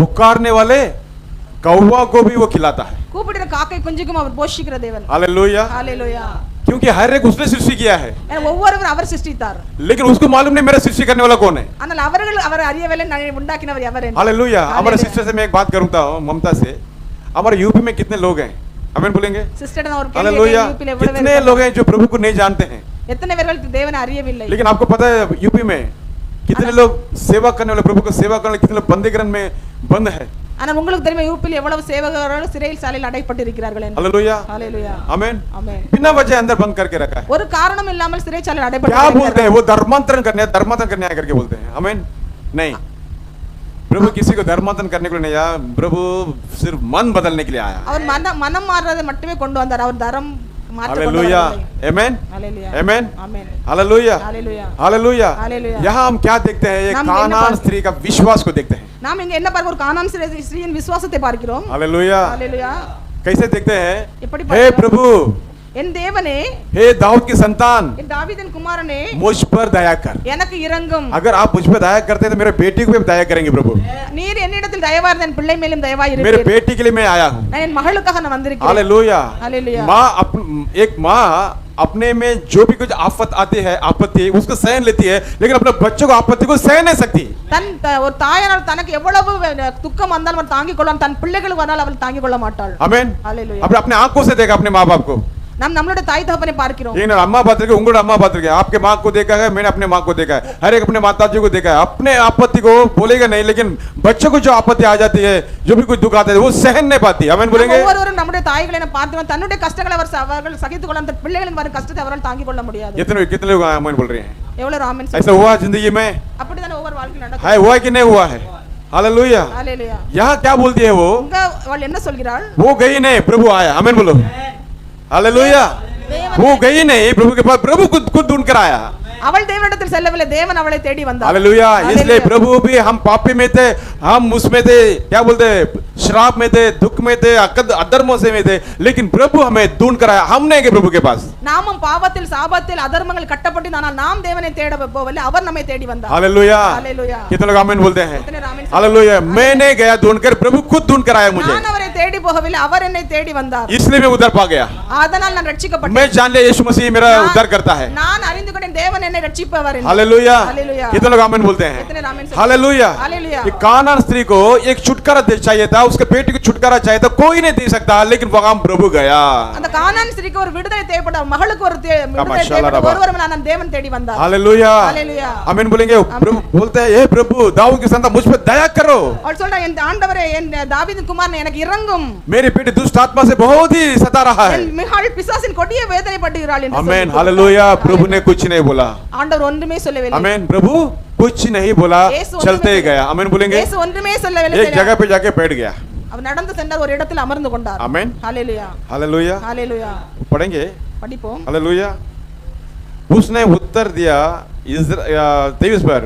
पुकारने वाले कौवा को भी वो खिलाता है। கூப்பிடுற காக்கை குஞ்சுக்கும் அவர் போஷிக்கிற தேவன். हालेलुया। ஹalleluya. क्योंकि हर एक उसने सृष्टि किया है, ஒவ்வொருவரும் அவர் சிருஷ்டித்தார். लेकिन उसको मालूम नहीं मेरा सृष्टि करने वाला कौन है। ஆனால் அவர்கள் அவர் அறியவில்லை நான் உண்டாக்கினவர் யார் என்று. हालेलुया। हमारे सिस्टर से मैं एक बात करूंगा ममता से, हमारे यूपी में कितने लोग हैं, आमीन बोलेंगे। सिस्टर और हालेलुया। कितने लोग हैं जो प्रभु को नहीं जानते हैं, எத்தனை பேர்கள் தேவனை அறியவில்லை। लेकिन आपको पता है यूपी में कितने लोग सेवा करने वाले, प्रभु को सेवा करने वाले कितने लोग बंदीगृह में बंद है। ஆனா உங்களுக்கு தெரியுமா யூபியில் எவ்வளவு சேவகர்கள் சிறையில் சாலையில் அடைப்பட்டு இருக்கிறார்கள் என்று. हालेलुया। हालेलुया। आमीन। आमीन। बिना वजह अंदर बंद करके रखा है, ஒரு காரணம் இல்லாமல் சிறைச்சாலையில் அடைப்பட்டு क्या बोलते हैं वो धर्मांतरण करने आया करके बोलते हैं। आमीन। नहीं, प्रभु किसी को धर्मांतरण करने के लिए नहीं आया, प्रभु सिर्फ मन बदलने के लिए आया। அவர் மனம் மாறுறதை மட்டுமே கொண்டு வந்தார், அவர் தரம் மாற்ற கொண்டு हालेलुया। வரவில்லை। आमीन। हालेलुया। आमीन। आमीन। हालेलुया। हालेलुया। हालेलुया। हालेलुया। यहाँ हम क्या देखते हैं, एक हम कानान स्त्री का विश्वास को देखते हैं। நாம் இங்க என்ன பார்க்கிறோம், ஒரு கானான் ஸ்திரீயின் விசுவாசத்தை பார்க்கிறோம்। हालेलुया। हालेलुया। कैसे देखते हैं, எப்படி हे प्रभु, என் தேவனே, हे दाऊद की संतान, என் தாவீதின் குமாரனே, मुझ पर दया कर। எனக்கு இரங்கும்। अगर आप मुझ पर दया करते हैं तो मेरे बेटी को भी दया करेंगे प्रभु। நீர் என்னிடத்தில் தயவா இருந்த என் பிள்ளை மேலும் தயவா मेरे இருப்பீர்। बेटी के लिए मैं आया हूँ। நான் என் மகளுக்காக நான் வந்திருக்கிறேன்। हालेलुया। हालेलुया। एक माँ अपने में जो भी कुछ आफत आती है, आपत्ति उसको सहन लेती है, लेकिन अपने बच्चों को आपत्ति को सहन नहीं सकती। ஒரு தாயார் தனக்கு எவ்வளவு துக்கம் வந்தாலும் அவர் தாங்கிக் கொள்வார், தன் பிள்ளைகளுக்கு வந்தாலும் அவள் தாங்கிக் கொள்ள மாட்டாள்। आमीन। हालेलुया। अपने आंखों से देखा अपने माँ बाप को, நாம் நம்மளுடைய தாய் தகப்பனை பார்க்கிறோம்। लेकिन अम्मा बात रखे, उंगली अम्मा बात रखे, आपके माँ को देखा है, मैंने अपने माँ को देखा है, हर एक अपने माताजी को देखा है। अपने आपत्ति को बोलेगा नहीं, लेकिन बच्चों को जो आपत्ति आ जाती है, जो भी कुछ दुख आता है, वो सहन नहीं पाती। आमीन बोलेंगे। ஒவ்வொருவரும் நம்முடைய தாய்களை பார்க்கிறோம், தன்னுடைய கஷ்டங்களை அவர்கள் சகித்துக் கொள்ள, அந்த பிள்ளைகளின் வரும் கஷ்டத்தை அவர்கள் தாங்கிக் கொள்ள முடியாது। कितने लोग आमीन बोल रहे हैं? எவ்வளவு ஆமென்। ऐसा हुआ जिंदगी में? அப்படிதான் ஒவ்வொரு வாழ்க்கையில நடக்கும்। है हुआ कि नहीं हुआ है? हालेलुया। हालेलुया। यहाँ क्या बोलती है वो? அவள் என்ன சொல்கிறாள்? वो गई नहीं, प्रभु आया। आमीन बोलो। हालेलुया। वो गई नहीं प्रभु के पास, प्रभु खुद ढूंढ कर आया। அவள் தேவனிடத்தில் செல்லவில்லை, தேவன் அவளை தேடி வந்தார்। हालेलुया। इसलिए प्रभु भी, हम पापी में थे, हम उसमें थे, क्या बोलते, श्राप में थे, दुख में थे, अधर्मों से में थे, लेकिन प्रभु हमें ढूंढ कर आया। हम नहीं गए प्रभु के पास। நாமும் பாவத்தில் சாபத்தில் அதர்மங்கள் கட்டப்பட்டிருந்தால் நாம் தேவனை தேட போகவில்லை, அவர் நம்மை தேடி வந்தார்। हालेलुया। हालेलुया। कितने लोग आमीन बोलते हैं? कितने आमीन? हालेलुया। मैं नहीं गया ढूंढकर, प्रभु खुद ढूंढ कर आया मुझे। நான் அவரை தேடி போகவில்லை, அவர் என்னை தேடி வந்தார்। इसलिए मैं उद्धार पा गया। அதனால் நான் ரட்சிக்கப்பட்டேன்। मैं जान लिया यीशु मसीह मेरा उद्धार करता है। நான் அறிந்து கொண்டேன் தேவன் என்னை ரட்சிப்பவர் என்று। हालेलुया। हालेलुया। कितने लोग आमीन बोलते हैं? कितने आमीन? हालेलुया। हालेलुया। एक कानान स्त्री को एक छुटकारा चाहिए था, उसके बेटी को छुटकारा चाहिए था, कोई नहीं दे सकता, लेकिन वहां प्रभु गया। அந்த கானான் ஸ்திரீக்கு ஒரு விடுதலை தேவைப்பட்ட, மகளுக்கு ஒரு விடுதலை தேவைப்பட்ட, ஒருவரும் நான் தேவன் தேடி வந்தார்। हालेलुया। हालेलुया। आमीन बोलेंगे। प्रभु बोलते हैं, हे प्रभु, दाऊद की संतान मुझ पर दया करो। அவள் சொல்றா, என் ஆண்டவரே, என் தாவீதின் குமாரனே, எனக்கு இரங்கும்। मेरी बेटी दुष्ट आत्मा से बहुत ही सता रहा है। என் மகள் பிசாசின் கொடிய வேதனைப்படுகிறாள் என்று आमीन। சொல்லி। हालेलुया। प्रभु ने कुछ नहीं बोला। ஆண்டவர் ஒன்றுமே சொல்லவில்லை। आमीन। प्रभु कुछ नहीं बोला, चलते ही गया। आमीन बोलेंगे। இயேசு ஒன்றுமே சொல்லவில்லை। एक जगह पे जाके बैठ गया। அவர் நடந்து சென்றார், ஒரு இடத்தில் அமர்ந்து கொண்டார்। आमीन। हालेलुया। हालेलुया। हालेलुया। पढ़ेंगे, படிப்போம்। हालेलुया। उसने उत्तर दिया 23 पर,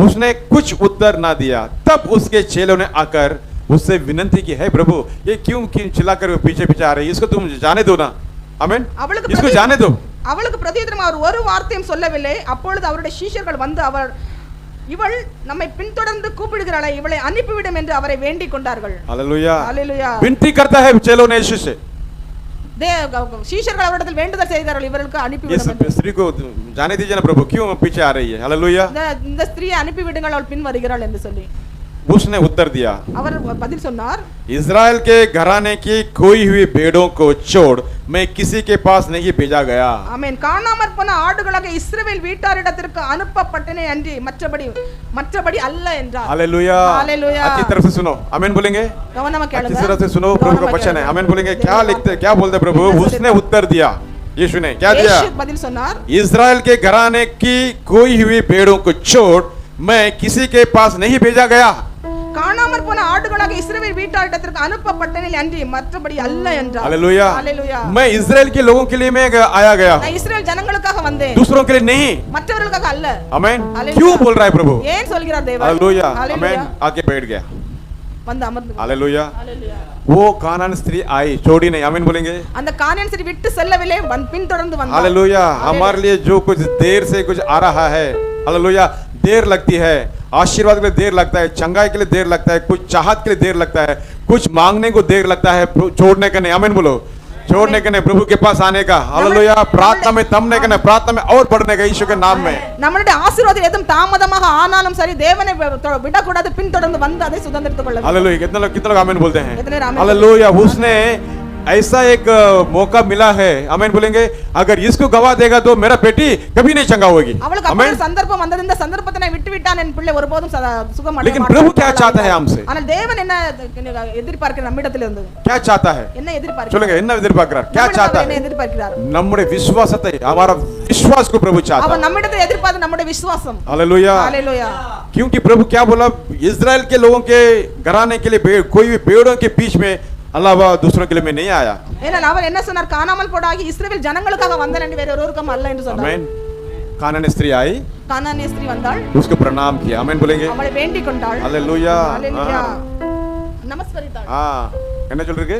उसने कुछ उत्तर ना दिया। तब उसके चेलों ने आकर उससे विनती की, है प्रभु, ये क्यों चिल्लाकर पीछे पीछे आ रही है, इसको तुम जाने दो ना। आमीन। इसको जाने दो। அவளுக்கு பிரதியுத்தரமாக அவர் ஒரு வார்த்தையும் சொல்லவில்லை। அப்பொழுது அவருடைய சீஷர்கள் வந்து, இவள் நம்மை பின்தொடர்ந்து கூப்பிடுகிறாளே, இவளை அனுப்பிவிடும் என்று அவரை வேண்டிக் கொண்டார்கள்। हालेलुया। हालेलुया। विनती करता है चेलों ने यीशु से, சீஷர்கள் அவரிடத்தில் வேண்டுதல் செய்தார்கள், இவருக்கு அனுப்பிவிடும் என்று। इस स्त्री को जाने दीजिए ना प्रभु, क्यों पीछे आ रही है। हालेलुया। இந்த ஸ்திரியை அனுப்பிவிடுங்கள், அவள் பின் வருகிறாள் என்று சொல்லி उसने उत्तर दिया, அவர் பதில் சொன்னார், इज़राइल के घराने की खोई हुई भेड़ों को छोड़ मैं किसी के पास नहीं भेजा गया। ஆமென்। காணாமற் போன ஆடுகளாக இஸ்ரவேல் வீட்டாரிடத்திற்கு அனுப்பப்பட்டனே அன்றி மற்றபடி அல்ல என்றார்। हालेलुया। हालेलुया। अच्छी तरफ से सुनो। आमीन बोलेंगे। கவனமா கேளுங்க। अच्छी तरफ से सुनो, प्रभु का वचन है। आमीन बोलेंगे। क्या लिखते, क्या बोलते प्रभु? उसने उत्तर दिया, यीशु ने क्या दिया? यीशु பதில் சொன்னார், इज़राइल के घराने की खोई हुई भेड़ों को छोड़ मैं किसी के पास नहीं भेजा गया। காணாமற் போன ஆடுகளாக இஸ்ரவேல் வீட்டாரிடத்திற்கு அனுப்பப்பட்டனே அன்றி மற்றபடி அல்ல என்றார்। हालेलुया। हालेलुया। मैं इज़राइल के लोगों के लिए मैं आया गया, நான் இஸ்ரவேல் ஜனங்களுக்காக வந்தேன், दूसरों के लिए नहीं। மற்றவர்களுக்காக அல்ல। आमीन। हालेलुया। क्यों बोल रहा है प्रभु? ஏன் சொல்கிறார் தேவன்? हालेलुया। हालेलुया। आमीन। आके बैठ गया, வந்து அமர்ந்து। हालेलुया। हालेलुया। वो कानान स्त्री आई, छोड़ी नहीं। आमीन बोलेंगे। அந்த கானான் ஸ்திரீ விட்டு செல்லவில்லை, பின்தொடர்ந்து வந்தார்। हालेलुया। हमारे लिए जो कुछ देर से कुछ आ रहा है, हालेलुया देर लगती है, आशीर्वाद के लिए देर लगता है, चंगाई के लिए देर लगता है, कुछ चाहत के लिए देर लगता है, कुछ मांगने को देर लगता है, छोड़ने का नहीं, आमीन बोलो, छोड़ने का नहीं, प्रभु के पास आने का, हालेलुया, प्रार्थना में थमने का नहीं, प्रार्थना में और बढ़ने का, यीशु के नाम में। நம்மளுடைய ஆசீர்வாதம் எதும் தாமதமாக ஆனாலும் சரி தேவனை விடக்கூடாது, பின்தொடர்ந்து வந்து அதை சுதந்திரித்துக் கொள்ள வேண்டும். हालेलुया, कितने लोग आमीन बोलते हैं? कितने आमीन हालेलुया, उसने ऐसा एक मौका मिला है, आमीन बोलेंगे, अगर इसको गवा देगा तो मेरा बेटी कभी नहीं चंगा होगी, அவளுக்கு அப்படி ஒரு சந்தர்ப்பம் வந்தது, இந்த சந்தர்ப்பத்தை நான் விட்டு விட்டான் என் பிள்ளை ஒருபோதும் சுகம் அடைய लेकिन மாட்டான். प्रभु क्या चाहता है हमसे? ஆனால் தேவன் என்ன எதிர்பார்க்கிறார் நம்மிடத்தில் இருந்து? क्या चाहता है? என்ன எதிர்பார்க்கிறார்? சொல்லுங்க, என்ன எதிர்பார்க்கிறார்? क्या चाहता என்ன है? எதிர்பார்க்கிறார்? நம்முடைய விசுவாசத்தை, हमारा विश्वास को प्रभु चाहता அவன் है। நம்மிடத்தில் எதிர்பார்த்த நம்முடைய விசுவாசம். Hallelujah, hallelujah. क्योंकि प्रभु क्या बोला, इजराइल के लोगों के घराने के लिए कोई भी भेड़ों के बीच में अलावा दूसरों के लिए में नहीं आया। ஏன்னா அவர் என்ன சொன்னார், காணாமல் போடாகி இஸ்ரவேல் ஜனங்களுக்காக வந்தேன் என்று வேற ஒருவருக்கும் அல்ல என்று சொன்னார். आमीन। कानानी स्त्री आई, கானானிய ஸ்திரீ வந்தாள், उसको प्रणाम किया, आमीन बोलेंगे, அவளை வேண்டிக் கொண்டாள், हालेलुया, ஹalleluya, நமஸ்கரித்தாள், என்ன சொல்றீங்க,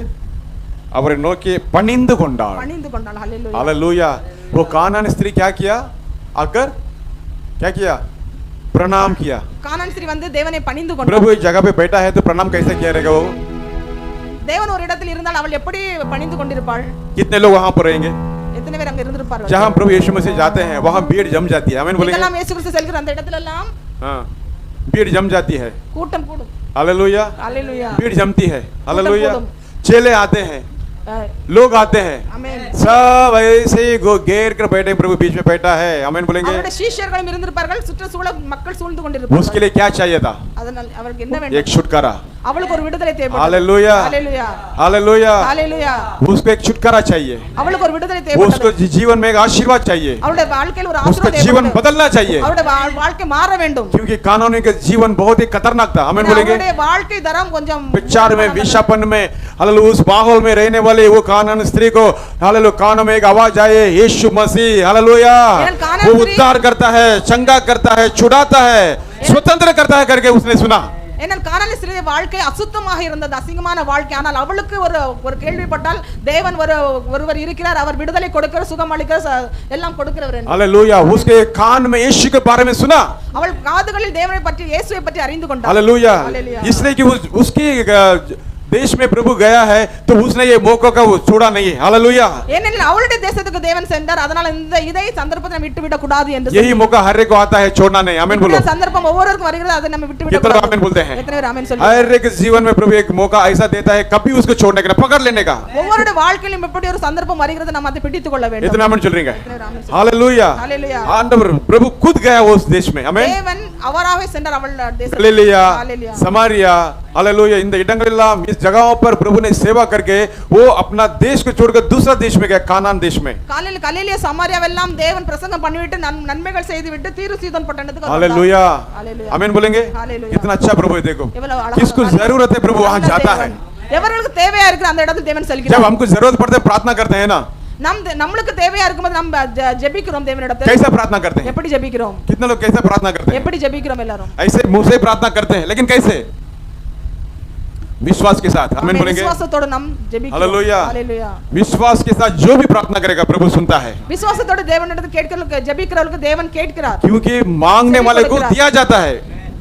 அவரை நோக்கி பணிந்து கொண்டாள், பணிந்து கொண்டாள், ஹalleluya, हालेलुया। वो कानानी स्त्री क्या किया, आकर क्या किया, प्रणाम किया। கானான் ஸ்திரீ வந்து தேவனை பணிந்து கொண்டாள். प्रभु इस जगह पे बैठा है तो प्रणाम कैसे किया रहेगा वो? தேவன் ஒரு இடத்தில் இருந்தால் அவள் எப்படி பணிந்து கொண்டிருப்பாள்? कितने लोग वहां पर रहेंगे? எத்தனை பேர் அங்க இருந்திருப்பார்கள்? जहां प्रभु यीशु मसीह जाते हैं वहां भीड़ जम जाती है, आमीन बोलेंगे, எல்லாம் இயேசு கிறிஸ்து செல்கிற அந்த இடத்துல எல்லாம் हाँ, भीड़ जम जाती है, கூட்டம் கூடும், हालेलुया, ஹalleluya, भीड़ जमती है, हालेलुया, कूटम। चेले आते हैं, लोग आते हैं, ஆமென். सब ऐसे ही घेर कर बैठे, प्रभु बीच में बैठा है, आमीन बोलेंगे। அவருடைய சீஷர்களும் இருந்திருப்பார்கள், சுற்றச்சூழ மக்கள் சூழ்ந்து கொண்டிருப்பார்கள். उसके लिए क्या चाहिए था? அதனால் அவருக்கு என்ன வேண்டும்? एक छुटकारा, அவளுக்கு ஒரு விடுதலை தேவைப்பட்டது, हालेलुया, ஹalleluya, हालेलुया, ஹalleluya, उसको एक छुटकारा चाहिए, அவளுக்கு ஒரு விடுதலை उसको தேவைப்பட்டது, जीवन में एक आशीर्वाद चाहिए, அவளுடைய வாழ்க்கையில் ஒரு उसका ஆசீர்வாதம் जीवन தேவைப்பட்டது, बदलना चाहिए, அவளுடைய வாழ்க்கை மாற வேண்டும். क्योंकि कानूनी का जीवन बहुत ही खतरनाक था, आमीन बोलेंगे। அவளுடைய வாழ்க்கை தரம் கொஞ்சம் विचार में, विषापन में, हालेलुया, उस माहौल में रहने वाले वो कानान स्त्री को, हालेलुया, कानों में एक आवाज आए, यीशु मसीह, हालेलुया, वो उद्धार करता है, चंगा करता है, छुड़ाता है, स्वतंत्र करता है करके उसने सुना। ஏனால் கானானிய ஸ்திரீ வாழ்க்கை அசுத்தமாக இருந்தது, அசிங்கமான வாழ்க்கை. ஆனால் அவளுக்கு ஒரு கேள்விப்பட்டால் தேவன் ஒருவர் இருக்கிறார், அவர் விடுதலை கொடுக்கிற, சுகம் அளிக்கிற, எல்லாம் கொடுக்கிறவர் என்று. हालेलुया, उसके कान में यीशु के बारे में सुना, அவள் காதுகளில் தேவனை பற்றி, இயேசுவை பற்றி அறிந்து கொண்டாள். Hallelujah, hallelujah. इसलिए कि उसकी देश में प्रभु गया है तो उसने ये मौका का छोड़ा नहीं, हालेलुया। ஏனெனில் அவளுடைய தேசத்துக்கு தேவன் சென்றார், அதனால இதை சந்தர்ப்பத்தை நம்ம விட்டு விட கூடாது என்று. यही मौका हर एक को आता है, छोड़ना नहीं, आमीन बोलो। சந்தர்ப்பம் ஒவ்வொருவருக்கும் வருகிறது, அதை நம்ம விட்டு விட कितना கூடாது. आमीन बोलते हैं? எத்தனை பேர் ஆமென் சொல்லுங்க? हर एक जीवन में प्रभु एक मौका ऐसा देता है, कभी उसको छोड़ने का नहीं, पकड़ लेने का। ஒவ்வொருடைய வாழ்க்கையிலும் இப்படி ஒரு சந்தர்ப்பம் வருகிறது, நம்ம அதை பிடித்துக் கொள்ள வேண்டும். इतना आमीन चल रही है, எத்தனை பேர் ஆமென் சொல்லுங்க? Hallelujah, hallelujah. आंदवर प्रभु खुद गया उस देश में, आमीन, தேவன் அவராகவே சென்றார் அவள் தேசத்துக்கு. गलीलिया, हालेलुया, समारिया, हालेलुया, इन இடங்களெல்லாம் इस जगहों पर प्रभु ने सेवा करके वो अपना देश को छोड़कर दूसरा देश में गया, कानान देश में। கலிலியா சமாரியாவெல்லாம் தேவன் பிரசங்கம் பண்ணிவிட்டு நன்மைகள் செய்துவிட்டு தீரு சீதோன் பட்டணத்துக்கு வந்தார். हालेलुया, हालेलुया, आमीन बोलेंगे। हालेलुया। कितना अच्छा प्रभु है, देखो எவ்வளவு அழகான किसको தேவன். जरूरत है प्रभु वहां जाता है। எவர்களுக்கு தேவையா இருக்கிற அந்த இடத்துல தேவன் जब செல்கிறார். हमको जरूरत पड़ता है प्रार्थना करते हैं ना, நம்மளுக்கு தேவையா இருக்கும்போது நம்ம ஜெபிக்கிறோம் தேவனிடத்தில். कैसा प्रार्थना करते हैं? எப்படி ஜெபிக்கிறோம்? कितने लोग कैसे प्रार्थना करते हैं? எப்படி ஜெபிக்கிறோம் எல்லாரும்? ऐसे मुंह से प्रार्थना करते हैं, लेकिन कैसे? विश्वास के साथ, आमीन बोलेंगे। விசுவாசத்தோட நாம் ஜெபிக்கிறோம். हालेलुया, हालेलुया, विश्वास के साथ जो भी प्रार्थना करेगा प्रभु सुनता है, விசுவாசத்தோட தேவனிடத்தில் கேட்கிறவங்களுக்கு, ஜெபிக்கிறவங்களுக்கு தேவன் கேட்கிறார். क्योंकि मांगने वाले को दिया जाता है,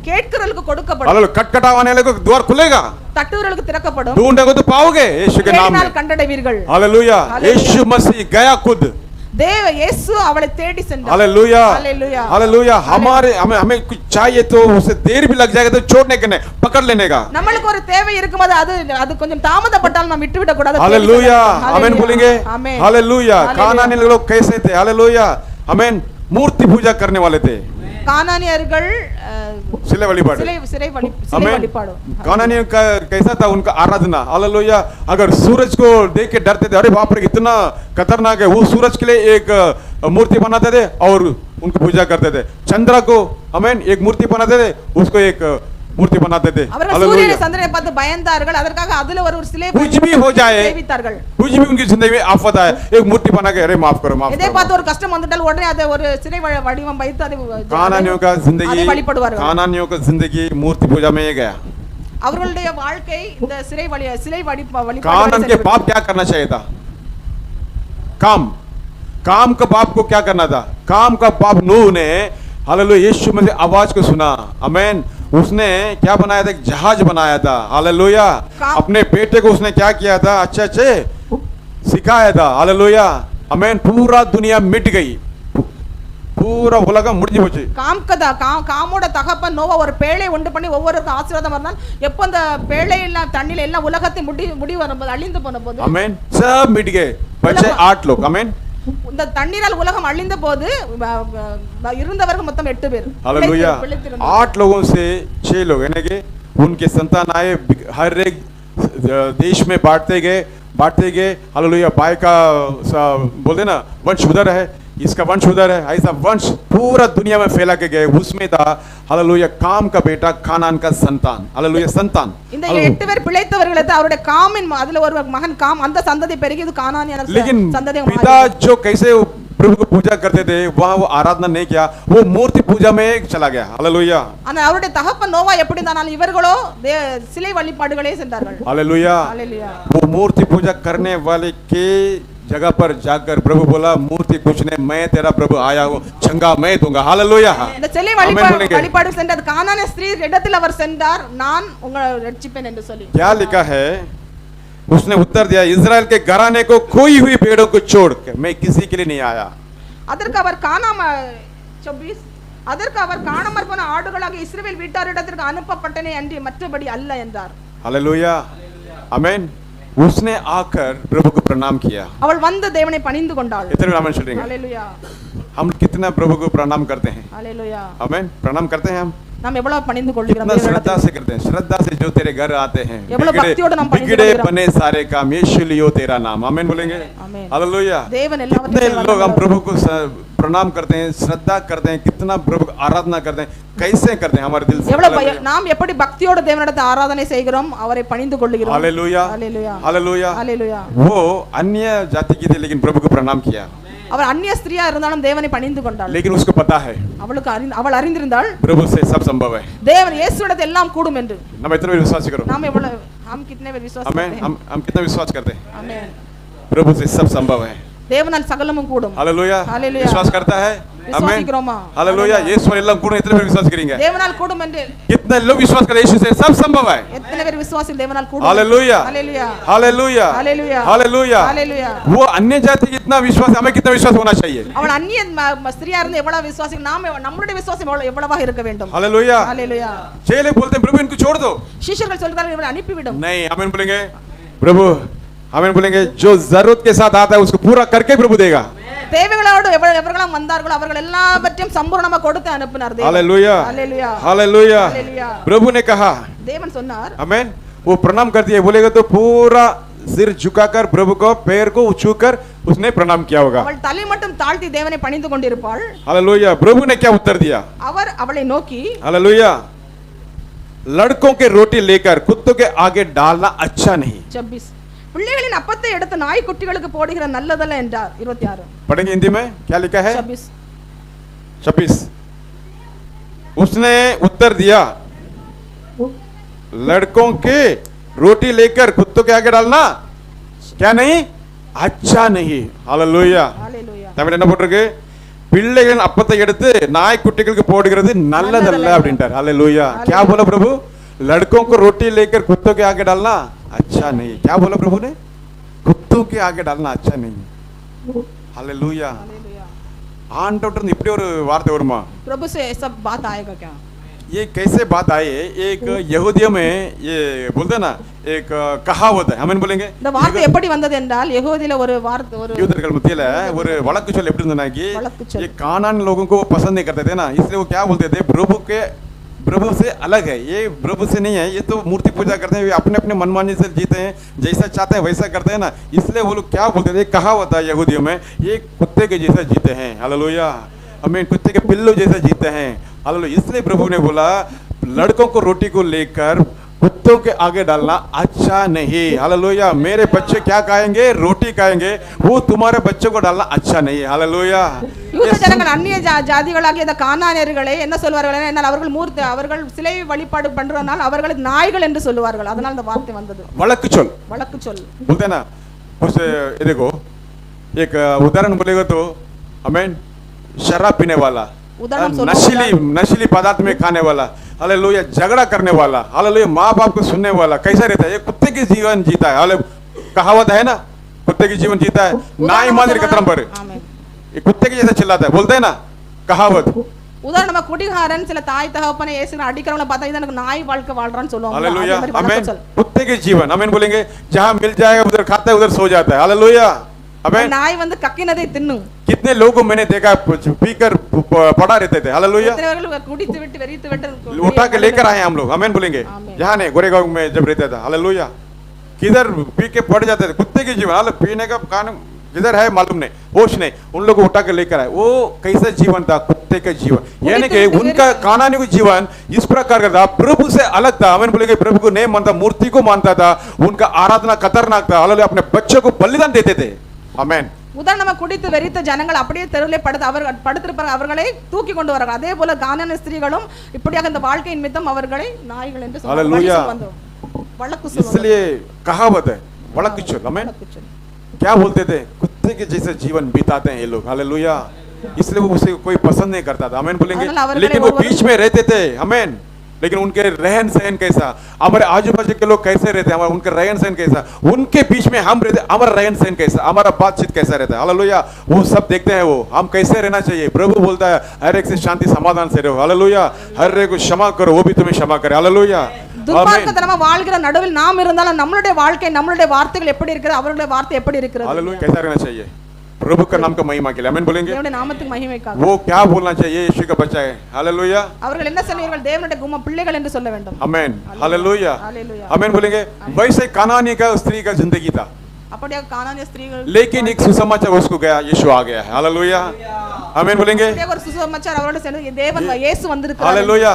கேட்கிறவங்களுக்கு கொடுக்கப்படும், हालेलुया, खटखटाने वाले को द्वार खुलेगा, தட்டுகிறவர்களுக்கு திறக்கப்படும், ढूंढोगे तो पाओगे, यीशु के नाम தேடினால் में, கண்டடைவீர்கள். हालेलुया, यीशु मसीह गया खुद, இயேசு அவளை தேடி சென்றார். Hallelujah, hallelujah, hallelujah. हमारे हमें कुछ चाहिए तो उसे देर भी लग जाएगा तो छोड़ने के नहीं, पकड़ लेने का। நம்மளுக்கு ஒரு தேவை இருக்கும்போது அது கொஞ்சம் தாமதப்பட்டால் நாம் விட்டு விட கூடாது. हालेलुया, आमीन बोलेंगे, आमीन, हालेलुया। कानानी लोग कैसे थे, हालेलुया, आमीन, मूर्ति पूजा करने वाले थे, கானானியர்கள் सिले वழிபாடு, சிலை आमीन। வழிபாடு. कानानियों का कैसा था उनका आराधना, हालेलुया। अगर सूरज को देख के डरते थे, अरे बाप रे इतना खतरनाक है, वो सूरज के लिए एक मूर्ति बनाते थे और उनको पूजा करते थे। चंद्र को, आमीन, एक मूर्ति बनाते थे, उसको एक मूर्ति बनाते थे, அவர்கள் சூரியனை சந்திரனை பார்த்து பயந்தார்கள், அதற்காக அதுல ஒரு சிலை कुछ भी हो जाए, சேவித்தார்கள். कुछ भी उनकी जिंदगी में आफत आए, एक मूर्ति बना के अरे माफ करो, माफ இதை करो। பார்த்து ஒரு கஷ்டம் வந்துட்டால் உடனே அதை ஒரு சிலை வடிவம் வைத்து அதை कानानियों का जिंदगी, அதை வழிபடுவார்கள். कानानियों का जिंदगी मूर्ति पूजा में ही गया। அவர்களுடைய வாழ்க்கை இந்த சிலை कानान के வழிபாடு. बाप क्या करना चाहिए था? काम का बाप को क्या करना था? काम का बाप नूह ने, हालेलुया, यीशु मसीह आवाज को सुना, आमेन। उसने क्या बनाया था? एक जहाज बनाया था, हालेलुया। अपने बेटे को उसने क्या किया था? अच्छे अच्छे सिखाया था, हालेलुया, आमेन। पूरा दुनिया मिट गई, பூரா உலகம் முடிஞ்சு போச்சு. காமோட தகப்பன் நோவா ஒரு பேழை உண்டு பண்ணி ஒவ்வொருவருக்கும் ஆசீர்வாதம் வரனால் எப்போ அந்த பேழை எல்லாம் தண்ணில எல்லாம் உலகத்தை முடி வரும்போது அழிந்து போன போது, ஆமென், सब मिट गए, बचे 8 लोग, आमेन। இந்த தண்ணீரால் உலகம் அழிந்த போது இருந்தவர்கள் மொத்தம் 8 பேர், हालेलुया। 8 लोगों से 6 लोग यानी कि उनके संतान आए, हर एक देश में बांटते गए, हालेलुया। भाई का बोलते ना वंश उधर है, इसका वंश उधर है, ऐसा वंश पूरा दुनिया में फैला के गए। उसमें था, हालेलुया, काम का बेटा कानान का संतान, हालेलुया, संतान। இந்த 8 பேர் பிழைத்தவர்களுக்கு அவருடைய காமின் அதுல ஒரு மகன் காம், அந்த சந்ததி பெருகி இது கானானியன சந்ததி। पिता जो कैसे प्रभु को पूजा करते थे, वहाँ वो आराधना नहीं किया, वो मूर्ति पूजा में चला गया, हालेलुया। ஆனா அவருடைய தகப்பன் நோவா எப்படி இருந்தாலும் இவர்களோ சிலை வழிபாடுகளே சென்றார்கள், हालेलुया। वो मूर्ति पूजा करने वाले के जगह पर जाकर प्रभु बोला, मूर्ति कुछ नहीं, मैं तेरा प्रभु आया हूँ, चंगा मैं दूंगा, हालेलुया। இந்த சிலை வழிபாடு சென்றது கானானிய ஸ்திரீ இடத்தில் அவர் சென்றார், நான் உங்களை ரட்சிப்பேன் என்று சொல்லி। क्या लिखा है? उसने उत्तर दिया, इजराइल के घराने को खोई हुई भेड़ों को छोड़ के मैं किसी के लिए नहीं आया। அதற்கு அவர் காணாமற் போன ஆடுகளாக இஸ்ரவேல் வீட்டாரிடத்திற்கு அனுப்பப்பட்டனே அன்றி மற்றபடி அல்ல என்றார், हालेलुया, आमेन। उसने आकर प्रभु को प्रणाम किया, அவள் வந்து தேவனை பணிந்து கொண்டாள், इतने आमेन சொல்றீங்க। हालेलुया। हम कितना प्रभु को प्रणाम करते हैं, हालेलुया, आमेन। प्रणाम करते हैं हम, நாம் எவ்வளவு பணிந்து கொள்கிறோம், कितना श्रद्धा से करते हैं, श्रद्धा से जो तेरे घर आते हैं, எவ்வளவு பக்தியோடு நாம் பணிந்து बिगड़े கொள்கிறோம், बने सारे काम यीशु लियो तेरा नाम, आमेन बोलेंगे, आमेन, हालेलुया। தேவன் कितने எல்லாவற்றையும் लोग हम प्रभु को प्रणाम करते हैं, श्रद्धा करते हैं, कितना प्रभु को आराधना करते हैं, कैसे करते हैं हमारे दिल से, எவ்வளவு நாம் எப்படி பக்தியோடு தேவனிடத்தில் ஆராதனை செய்கிறோம், அவரை பணிந்து கொள்கிறோம், हालेलुया, हालेलुया, हालेलुया, हालेलुया। वो अन्य जाति की थी लेकिन प्रभु को प्रणाम किया, அவர் அந்நிய ஸ்திரியா இருந்தாலும் தேவனை பணிந்து கொண்டாள், लेकिन उसको पता है அவள் அறிந்திருந்தாள் प्रभु से सब संभव है, தேவன் இயேசுவிடத்தில் எல்லாம் கூடும் என்று। हम इतना भी विश्वास करो, हम कितने बार विश्वास आमेन, करते हैं, हम कितना विश्वास करते हैं, आमेन। प्रभु से सब संभव है, தேவனால் சகலமும் கூடும், हालेलुया, हालेलुया। विश्वास करता है, आमेन, விசுவாசிக்கிறோமா, हालेलुया। यीशु एल्लाम கூட इतने பேர் विश्वास करेंगे, தேவனால் கூடும் என்று कितने लोग विश्वास करें यीशु से सब संभव है, எத்தனை பேர் விசுவாசில் தேவனால் கூடும், hallelujah, hallelujah, hallelujah, hallelujah, hallelujah, hallelujah. वो अन्य जाति की इतना विश्वास, हमें कितना विश्वास होना चाहिए, அவள் அந்நிய ஸ்திரியா இருந்து எவ்வளவு விசுவாசி, நாம் நம்மளுடைய விசுவாசம் எவ்வளவாக இருக்க வேண்டும், हालेलुया। हालेलुया। चेले बोलते हैं प्रभु इनको छोड़ दो, शिष्यர்கள் சொல்றார்கள் இவரை அனுப்பிவிடும், नहीं, आमीन बोलेंगे, प्रभु आमीन बोलेंगे, जो जरूरत के साथ आता है उसको पूरा करके प्रभु देगा, தேவைகளோடு எவர்களாம் வந்தார்களோ அவர்கள் எல்லாவற்றையும் சம்பூர்ணமாக கொடுத்து அனுப்பினார் தேவன், हालेलुया, हालेलुया, हालेलुया। हालेलुया। प्रभु ने कहा, தேவன் சொன்னார், आमीन, वो प्रणाम करती है, बोलेगा तो पूरा सिर झुकाकर प्रभु को पैर को छूकर उसने प्रणाम किया होगा, அவள் தலை மட்டும் தாழ்த்தி தேவனை பணிந்து கொண்டிருப்பாள், हालेलुया। प्रभु ने क्या उत्तर दिया, அவர் அவளை நோக்கி, हालेलुया, लड़कों के रोटी लेकर कुत्तों के आगे डालना अच्छा नहीं, 26 பிள்ளைகளின் அப்பத்தை எடுத்து நாய் குட்டிகளுக்கு போடுகிற நல்லதல்ல என்றார், 26 पढ़ेंगे हिंदी में क्या लिखा है, 26 उसने उत्तर दिया, लड़कों के रोटी लेकर कुत्तों के आगे डालना क्या नहीं, अच्छा नहीं, हालेलुया, हालेलुया। தமிழ் என்ன போட்டிருக்கு, பிள்ளைகளின் அப்பத்தை எடுத்து நாய்க்குட்டிகளுக்கு போடுகிறது நல்லதல்ல அப்படின்ட்டார், हालेलुया। क्या बोला प्रभु, लड़कों को रोटी लेकर कुत्तों के आगे डालना अच्छा नहीं, क्या बोला प्रभु ने, कुत्तों के आगे डालना अच्छा नहीं, हालेलुया। ஆண்டவர்ட்ட இப்படி ஒரு வார்த்தை வருமா, प्रभु से ऐसा बात आएगा क्या, ये कैसे बात आई है, एक यहूदियों में ये बोलते हैं ना एक कहावत है, हम बोलेंगे, இந்த வார்த்தை எப்படி வந்தது என்றால் யெகூதில ஒரு வார்த்தை, ஒரு யூதர்கள் மத்தியில ஒரு வழக்கு சொல் எப்படி இருந்ததுனா कि வழக்கு சொல், ये कानान लोगों को वो पसंद नहीं करते थे ना, इसलिए वो क्या बोलते थे, प्रभु से अलग है, ये प्रभु से नहीं है, ये तो मूर्ति पूजा करते हैं, अपने अपने मनमानी से जीते हैं, जैसा चाहते हैं वैसा करते हैं ना, इसलिए वो लोग क्या बोलते थे, कहावत है यहूदियों में, ये कुत्ते के जैसा जीते हैं, हालेलुया, हमें कुत्ते के पिल्लू जैसा जीते हैं, हालेलुया। इसलिए प्रभु ने बोला लड़कों को रोटी को लेकर कुत्तों के आगे डालना अच्छा नहीं, हालेलुया। मेरे बच्चे क्या खाएंगे, रोटी खाएंगे, वो तुम्हारे बच्चों को डालना अच्छा नहीं, हालेलुया। யூத ஜனங்கள் அந்நிய ஜாதிகளாகிய இந்த கானானியர்களை என்ன சொல்வார்கள் என்றால் அவர்கள் சிலை வழிபாடு பண்றதனால் அவர்களுக்கு நாய்கள் என்று சொல்லுவார்கள், அதனால இந்த வார்த்தை வந்தது, वळक चोल बोलते हैं ना, उस देखो एक उदाहरण बोलेगा तो, आमीन, शराब पीने वाला உதாரணம் சொல்லுவோம். नशीली पदार्थ में खाने वाला, हालेलुया, झगड़ा करने वाला, हालेलुया, माँ बाप को सुनने वाला कैसा रहता है? ये कुत्ते की जीवन जीता है। हालेलुया, कहावत है ना, कुत्ते की जीवन जीता है नाई मादिर कतरम पर, ஆமென். ये कुत्ते की जैसा चिल्लाता है, बोलते हैं ना कहावत। உதாரணமா குடிகாரன் சில தாய் தகப்பனை ஏசுகிற அடிக்கிறவங்கள பார்த்தா இது எனக்கு நாய் வாழ்க்கை வாழ்றான்னு சொல்லுவாங்க. हालेलुया, அதே மாதிரி आमीन। வழக்கம் சொல். कुत्ते की जीवन, आमीन बोलेंगे। जहाँ मिल जाएगा उधर खाता है, उधर सो जाता है। हालेलुया, आमीन। நாய் வந்து கக்கினதை தின்னும். कितने लोगों को मैंने देखा पीकर पड़ा रहते थे। हालेलुया, எத்தனைவர்கள் குடித்து விட்டு வெறித்து விட்டு उठा के लेकर आए हम लोग, आमीन बोलेंगे। आमीन। यहाँ नहीं, गोरेगांव में जब रहता था, हालेलुया, किधर पी के पड़ जाते थे। कुत्ते की जीवन, हाल पीने का कान किधर है मालूम नहीं, होश नहीं, उन लोगों को उठा के लेकर आए। वो कैसा जीवन था? कुत्ते का जीवन, यानी कि उनका कानानी का जीवन इस प्रकार का था, प्रभु से अलग था। आमीन बोलेंगे। प्रभु को नहीं मानता, मूर्ति को मानता था, उनका आराधना खतरनाक था। हालेलुया, अपने बच्चों को बलिदान देते थे। आमीन। உதாரணமா குடித்து வெறித்த ஜனங்கள் அப்படியே தெருவிலே படுத்திருப்பார்கள், அவர்களை தூக்கி கொண்டு வரார்கள். அதே போல கானானிய ஸ்திரீகளும் இப்படியாக இந்த வாழ்க்கையின் நிமித்தம் அவர்களை நாய்கள் என்று हालेलुया, வழக்கு சொல்லுவாங்க. इसलिए कहावत है, वळक चल। आमीन। क्या बोलते थे? कुत्ते के जैसे जीवन बिताते हैं ये लोग। हालेलुया, इसलिए वो उसे कोई पसंद नहीं करता था। आमीन बोलेंगे। लेकिन वो बीच में रहते थे। आमीन। लेकिन उनके रहन सहन कैसा, हमारे आजू बाजू के लोग कैसे रहते हैं, उनके रहन सहन कैसा, उनके बीच में हम रहते, हमारा रहन सहन कैसा, हमारा बातचीत कैसा रहता है। हालेलुया, वो सब देखते हैं। वो हम कैसे रहना चाहिए। प्रभु बोलता है हर एक से शांति समाधान से रहो। हालेलुया, हर एक को क्षमा करो, वो भी तुम्हें क्षमा करे। हालेलुया, துன்மார்க்கத்தனமா வாழ்கிற நடுவில் நாம் இருந்தாலும் நம்மளுடைய வாழ்க்கை, நம்மளுடைய வார்த்தைகள் எப்படி இருக்கிறது, அவர்களுடைய வார்த்தை எப்படி இருக்கிறது, हालेलुया, कैसा रहना चाहिए प्रभु का नाम का महिमा के लिए। आमीन बोलेंगे। தேவனுடைய நாமத்துக்கு மகிமைக்காக वो क्या बोलना चाहिए? यीशु का बच्चा है। हालेलुया, அவர்கள் என்ன சொல்லுவார்கள்? தேவனுடைய பிள்ளைகள் என்று சொல்ல வேண்டும். आमीन। हालेलुया, हालेलुया, आमीन बोलेंगे। वैसे कानानी का स्त्री का जिंदगी था, அப்படியே கானானிய ஸ்திரீகள், लेकिन एक सुसमाचार उसको गया, यीशु आ गया है। हालेलुया, आमीन बोलेंगे। அப்படியே ஒரு சுசமாச்சார் அவரோட சேர்ந்து தேவன் இயேசு வந்திருக்கிறார். हालेलुया,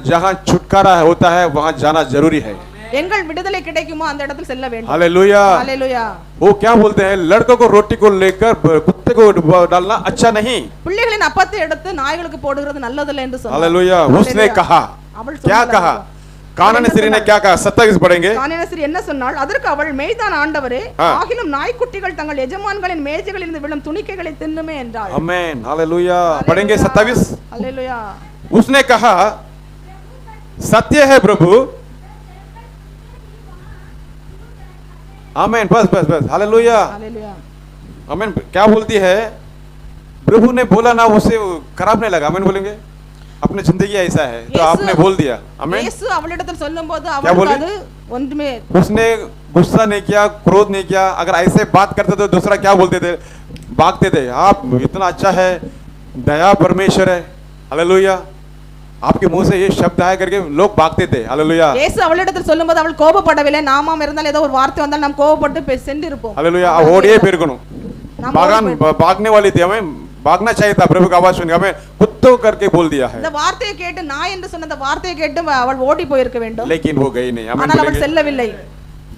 जहाँ छुटकारा होता है वहाँ जाना जरूरी है। எங்கள் விடுதலை கிடைக்குமோ அந்த இடத்தில் செல்ல வேண்டும். Hallelujah, hallelujah. वो क्या बोलते हैं? लड़कों को रोटी को लेकर कुत्ते को डालना अच्छा नहीं। பிள்ளைகளின் அப்பத்தை எடுத்து நாய்களுக்கு போடுகிறது நல்லதல்ல என்று சொன்னார். हालेलुया, उसने कहा, क्या कहा? कानानी स्त्री ने क्या कहा? 27 पढ़ेंगे। கானானிய ஸ்திரீ என்ன சொன்னாள்? அதற்கு அவள், மெய்தான் ஆண்டவரே, ஆகிலும் நாய்க்குட்டிகள் தங்கள் எஜமான்களின் மேஜைகளில் இருந்து விழும் துணிக்கைகளை தின்னுமே என்றாள். आमीन। हालेलुया, पढ़ेंगे 27। हालेलुया। उसने कहा, सत्य है प्रभु। आमीन, बस बस बस। Hallelujah, hallelujah. आमीन। क्या बोलती है? प्रभु ने बोला ना, उसे खराब नहीं लगा। आमीन बोलेंगे। अपनी जिंदगी ऐसा है तो आपने बोल दिया। आमीन। இயேசு அவளிடத்தில் சொல்லும்போது அவளுக்கு அது ஒன்றுமே, उसने गुस्सा नहीं किया, क्रोध नहीं किया। अगर ऐसे बात करते तो दूसरा क्या बोलते थे? भागते थे। आप इतना अच्छा है, दया परमेश्वर है। हालेलुया, आपके मुंह से ये शब्द आया करके लोग भागते थे। हालेलुया, இயேசு அவளிடத்தில் சொல்லும்போது அவள் கோபப்படவில்லை. நாமாம் இருந்தால் ஏதோ ஒரு வார்த்தை வந்தால் நாம் கோபப்பட்டு சென்றிருப்போம். हालेलुया, ओडिए फिर करो भागने वाली थी। हमें भागना चाहिए था। प्रभु का आवाज सुन हमें कुत्तों करके बोल दिया है, இந்த வார்த்தையை கேட்டு, நாய் என்று சொன்ன அந்த வார்த்தையை கேட்டு அவள் ஓடி போயிருக்க வேண்டும். लेकिन वो गई नहीं। आमीन ஆனால் அவள் बोलेंगे। செல்லவில்லை.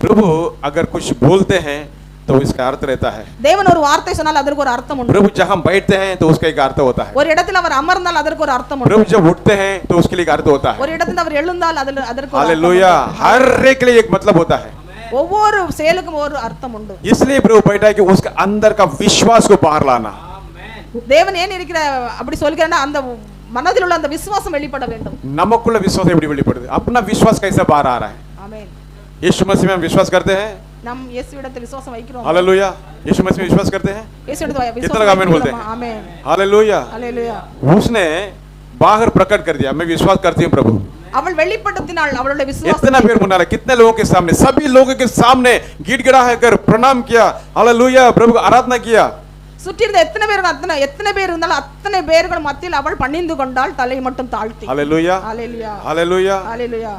प्रभु अगर कुछ बोलते हैं तो इसका अर्थ रहता है। தேவன் ஒரு வார்த்தை சொன்னால் அதற்கு ஒரு அர்த்தம் உண்டு. प्रभु जहाँ बैठते हैं तो उसका एक अर्थ होता है। ஒரு இடத்தில் அவர் அமர்ந்தால் அதற்கு ஒரு அர்த்தம் உண்டு. प्रभु जब उठते हैं तो उसके लिए एक अर्थ होता है। ஒரு இடத்தில் அவர் எழுந்தால் அதற்கு ஒரு அர்த்தம் உண்டு. हालेलुया, हर एक के लिए एक मतलब होता है। ஒவ்வொரு செயலுக்கும் ஒரு அர்த்தம் உண்டு. इसलिए प्रभु बैठा है कि उसके अंदर का विश्वास को बाहर लाना। தேவன் ஏன் இருக்கிற அப்படி சொல்கிறான்னா அந்த மனதில் உள்ள அந்த விசுவாசம் வெளிப்பட வேண்டும். नमकुल विश्वास எப்படி வெளிப்படுது? अपना विश्वास कैसे बाहर आ रहा है? ஆமென். यीशु मसीह में हम विश्वास करते हैं। நாம் இயேசுவிடத்தில் விசுவாசம் வைக்கிறோம். हालेलुया, यीशु मसीह में विश्वास करते हैं। இயேசுவிடத்தில் कितना விசுவாசம் लोग आमीन बोलते வைக்கிறோம். हैं? ஆமென்। Hallelujah, hallelujah. उसने बाहर प्रकट कर दिया, मैं विश्वास करती हूँ प्रभु। அவள் வெளிப்படுத்தினாள் அவளுடைய விசுவாசம். इतना पेड़ मुनारा, कितने लोगों के सामने, सभी लोगों के सामने गिड़गिड़ा कर प्रणाम किया। हालेलुया, प्रभु का आराधना किया। சுற்றி இருந்த எத்தனை பேர் இருந்தாலும் அத்தனை பேர்கள் மத்தியில் அவள் பணிந்து கொண்டாள், தலையை மட்டும் தாழ்த்தி. Hallelujah, hallelujah, hallelujah. हालेलुया।